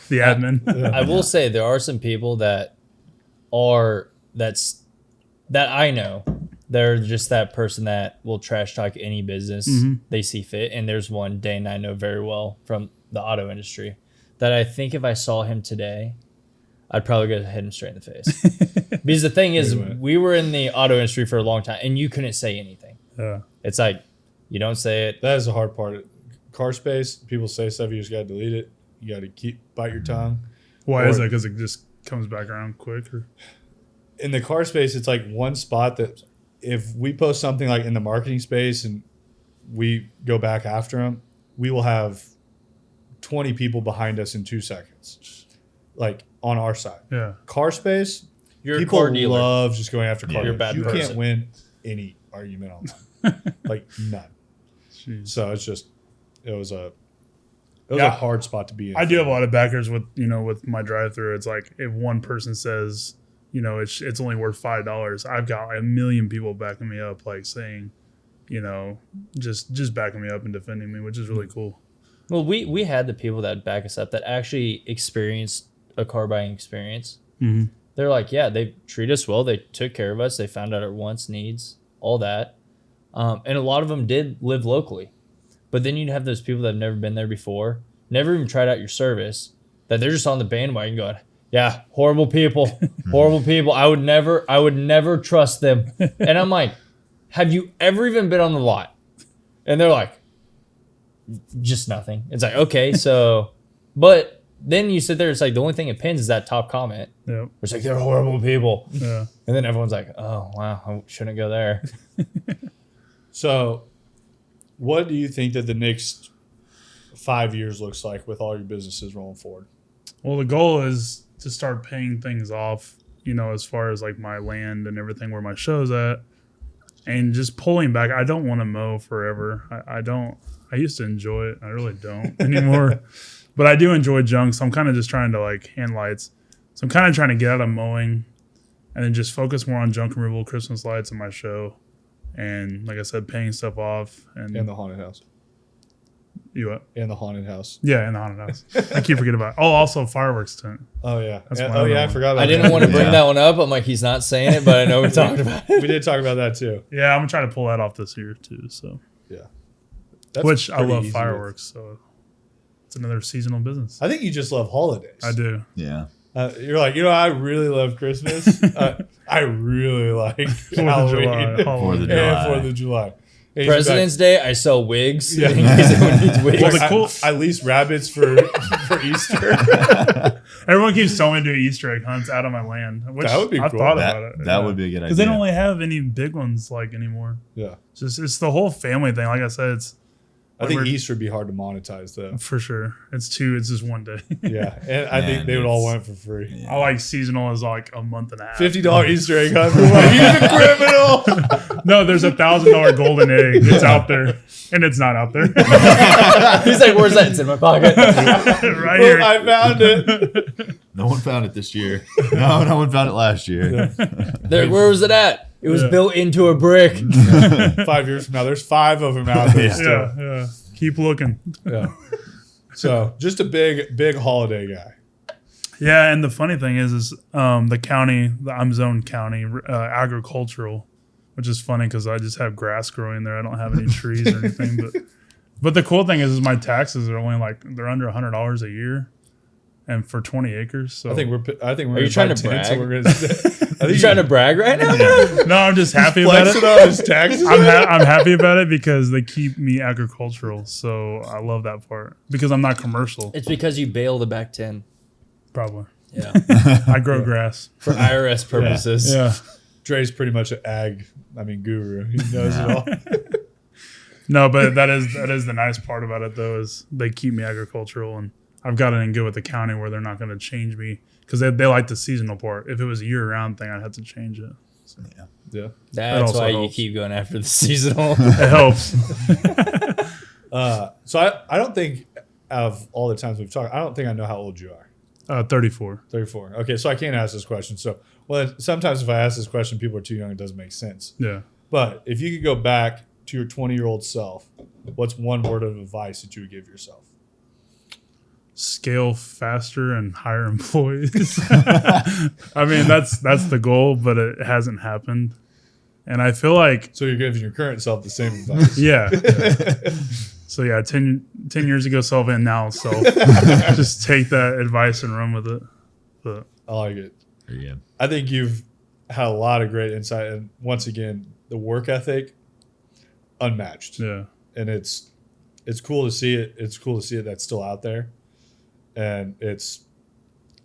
Speaker 3: the admin.
Speaker 4: I will say there are some people that I know. They're just that person that will trash talk any business they see fit. And there's one Dane I know very well from the auto industry that I think if I saw him today, I'd probably go hit him straight in the face. Because the thing is, we were in the auto industry for a long time, and you couldn't say anything.
Speaker 3: Yeah.
Speaker 4: It's like, you don't say it.
Speaker 2: That is the hard part. Car space, people say stuff, you just got to delete it. You got to bite your tongue.
Speaker 3: Why is that? Because it just comes back around quick? Or?
Speaker 2: In the car space, it's like one spot that if we post something like in the marketing space and we go back after them, we will have 20 people behind us in 2 seconds. Like on our side.
Speaker 3: Yeah.
Speaker 2: Car space,
Speaker 4: You're
Speaker 2: people
Speaker 4: a car dealer.
Speaker 2: love just going after car.
Speaker 4: You're a bad
Speaker 2: you
Speaker 4: person.
Speaker 2: can't win any argument online. Like none.
Speaker 3: Jeez.
Speaker 2: So it's just it was a hard spot to be in.
Speaker 3: I do have a lot of backers with my drive-through. It's like if one person says, it's only worth $5, I've got like 1 million people backing me up, like saying, just backing me up and defending me, which is really cool.
Speaker 4: Well, we had the people that back us up that actually experienced a car buying experience.
Speaker 3: Mm-hmm.
Speaker 4: They're like, yeah, they treat us well. They took care of us. They found out our wants, needs, all that. And a lot of them did live locally. But then you'd have those people that have never been there before, never even tried out your service, that they're just on the bandwagon going, yeah, horrible people, horrible people. I would never trust them. And I'm like, have you ever even been on the lot? And they're like, just nothing. It's like, okay, so, but then you sit there, it's like the only thing it pins is that top comment.
Speaker 3: Yep.
Speaker 4: It's like, they're horrible people.
Speaker 3: Yeah.
Speaker 4: And then everyone's like, oh, wow, I shouldn't go there.
Speaker 2: So what do you think that the next 5 years looks like with all your businesses rolling forward?
Speaker 3: Well, the goal is to start paying things off, as far as like my land and everything where my show's at, and just pulling back. I don't want to mow forever. I don't. I used to enjoy it. I really don't anymore. But I do enjoy junk, so I'm kind of just trying to like hand lights. So I'm kind of trying to get out of mowing and then just focus more on junk removal, Christmas lights in my show. And like I said, paying stuff off. And
Speaker 2: In the haunted house.
Speaker 3: You what?
Speaker 2: In the haunted house.
Speaker 3: Yeah, in the haunted house. I keep forgetting about it. Oh, also fireworks tent.
Speaker 2: Oh, yeah.
Speaker 3: That's
Speaker 2: Oh,
Speaker 3: my other
Speaker 2: yeah, I
Speaker 3: one.
Speaker 2: forgot about
Speaker 4: I
Speaker 2: that.
Speaker 4: didn't want to bring
Speaker 5: Yeah.
Speaker 4: that one up. I'm like, he's not saying it, but I know we talked about it.
Speaker 2: We did talk about that, too.
Speaker 3: Yeah, I'm going to try to pull that off this year too. So,
Speaker 2: Yeah. That's
Speaker 3: which I
Speaker 2: pretty
Speaker 3: love
Speaker 2: easy.
Speaker 3: fireworks. So it's another seasonal business.
Speaker 2: I think you just love holidays.
Speaker 3: I do.
Speaker 5: Yeah.
Speaker 2: You're like, I really love Christmas. I really like
Speaker 3: Fourth of
Speaker 2: Halloween
Speaker 3: July,
Speaker 5: Fourth of
Speaker 2: and
Speaker 5: July.
Speaker 2: 4th of July.
Speaker 4: President's Day, I sell wigs.
Speaker 2: Yeah.
Speaker 4: In case anyone needs wigs.
Speaker 3: Well,
Speaker 2: I lease rabbits for Easter.
Speaker 3: Everyone keeps telling me to do Easter egg hunts out of my land. Which
Speaker 2: That would be
Speaker 3: I've
Speaker 2: cool.
Speaker 3: thought about it.
Speaker 5: That would be a good idea.
Speaker 3: Because they don't really have any big ones like anymore.
Speaker 2: Yeah.
Speaker 3: It's the whole family thing. Like I said, it's
Speaker 2: I think Easter would be hard to monetize though.
Speaker 3: for sure. It's just one day.
Speaker 2: Yeah. And I think they would all want it for free.
Speaker 3: I like seasonal is like a month and a half.
Speaker 2: $50 Easter egg hunt. We're like, he's a criminal.
Speaker 3: No, there's $1,000 golden egg. It's out there, and it's not out there.
Speaker 4: He's like, where's that? It's in my pocket.
Speaker 3: Right
Speaker 2: Look,
Speaker 3: here.
Speaker 2: I found it.
Speaker 5: No one found it this year. No one found it last year.
Speaker 4: There, where was it at? It was built into a brick.
Speaker 2: 5 years from now, there's 5 of them out there still.
Speaker 3: Yeah. Keep looking.
Speaker 2: Yeah. So just a big holiday guy.
Speaker 3: Yeah, and the funny thing is the county, I'm zoned county, agricultural, which is funny because I just have grass growing there. I don't have any trees or anything. But the cool thing is my taxes are only they're under $100 a year, and for 20 acres. So
Speaker 2: I think we're.
Speaker 4: Are you trying to
Speaker 2: brag?
Speaker 4: brag? Are you trying to brag right now?
Speaker 3: no, I'm just happy about
Speaker 2: Flexing
Speaker 3: it.
Speaker 2: on his taxes.
Speaker 3: I'm happy about it because they keep me agricultural, so I love that part because I'm not commercial.
Speaker 4: It's because you bail the back 10.
Speaker 3: Probably,
Speaker 4: Yeah.
Speaker 3: I grow grass.
Speaker 4: For IRS purposes.
Speaker 3: Yeah.
Speaker 2: Dre's pretty much an guru. He knows it all.
Speaker 3: No, but that is the nice part about it though is they keep me agricultural, and I've got it in good with the county where they're not going to change me because they like the seasonal part. If it was a year round thing, I'd have to change it. So,
Speaker 2: Yeah.
Speaker 4: That's
Speaker 3: also
Speaker 4: why
Speaker 3: helps.
Speaker 4: you keep going after the seasonal.
Speaker 3: it helps.
Speaker 2: So I don't think of all the times we've talked, I don't think I know how old you are.
Speaker 3: 34.
Speaker 2: 34. Okay, so I can't ask this question. So, well, sometimes if I ask this question, people are too young. It doesn't make sense.
Speaker 3: Yeah.
Speaker 2: But if you could go back to your 20-year-old self, what's one word of advice that you would give yourself?
Speaker 3: Scale faster and hire employees. I mean, that's the goal, but it hasn't happened. And I feel like,
Speaker 2: So you're giving your current self the same advice.
Speaker 3: yeah. So yeah, 10 years ago self and now self. Just take that advice and run with it. But
Speaker 2: I like it.
Speaker 5: Very good.
Speaker 2: I think you've had a lot of great insight. And once again, the work ethic, unmatched.
Speaker 3: yeah.
Speaker 2: And it's cool to see it. It's cool to see it that's still out there. And it's,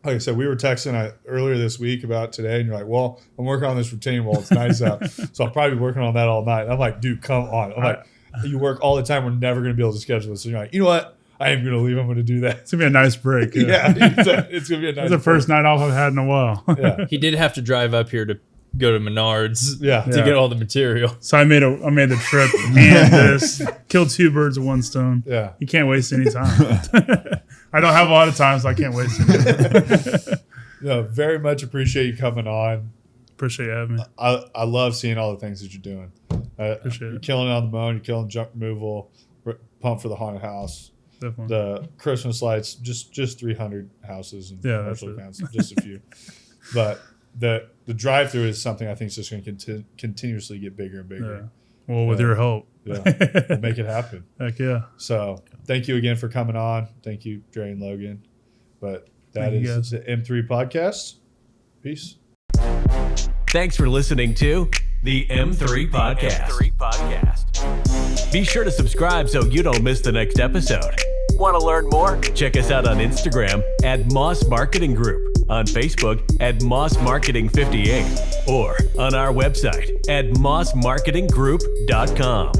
Speaker 2: like I said, we were texting earlier this week about today, and you're like, well, I'm working on this retaining wall. It's nice out. So I'll probably be working on that all night. I'm like, dude, come on. I'm like, you work all the time. We're never going to be able to schedule this. So you're like, you know what? I am going to leave. I'm going to do that.
Speaker 3: It's going to be a nice break.
Speaker 2: Yeah, it's going to be a nice
Speaker 3: It's the first night off I've had in a while.
Speaker 2: Yeah.
Speaker 4: He did have to drive up here to go to Menards
Speaker 2: Yeah.
Speaker 4: to get all the material.
Speaker 3: So I made the trip and this. Killed 2 birds with 1 stone.
Speaker 2: Yeah.
Speaker 3: You can't waste any time. I don't have a lot of time, so I can't waste any.
Speaker 2: No, very much appreciate you coming on.
Speaker 3: Appreciate you having me.
Speaker 2: I love seeing all the things that you're doing.
Speaker 3: Appreciate
Speaker 2: You're
Speaker 3: it.
Speaker 2: killing it on the mound. You're killing junk removal. Pumped for the haunted house.
Speaker 3: Definitely.
Speaker 2: The Christmas lights, just 300 houses and
Speaker 3: Yeah, that's
Speaker 2: commercial
Speaker 3: it.
Speaker 2: accounts, just a few. But the drive-through is something I think is just going to continuously get bigger and
Speaker 3: Yeah.
Speaker 2: bigger.
Speaker 3: Well, with your help.
Speaker 2: Yeah, we'll make it happen.
Speaker 3: Heck yeah.
Speaker 2: So thank you again for coming on. Thank you, Dre and Logan. But that
Speaker 3: Thank you,
Speaker 2: is
Speaker 3: guys.
Speaker 2: the M3 podcast. Peace.
Speaker 1: Thanks for listening to the M3 Podcast. Be sure to subscribe so you don't miss the next episode. Want to learn more? Check us out on Instagram at Moss Marketing Group, on Facebook at Moss Marketing 58, or on our website at mossmarketinggroup.com.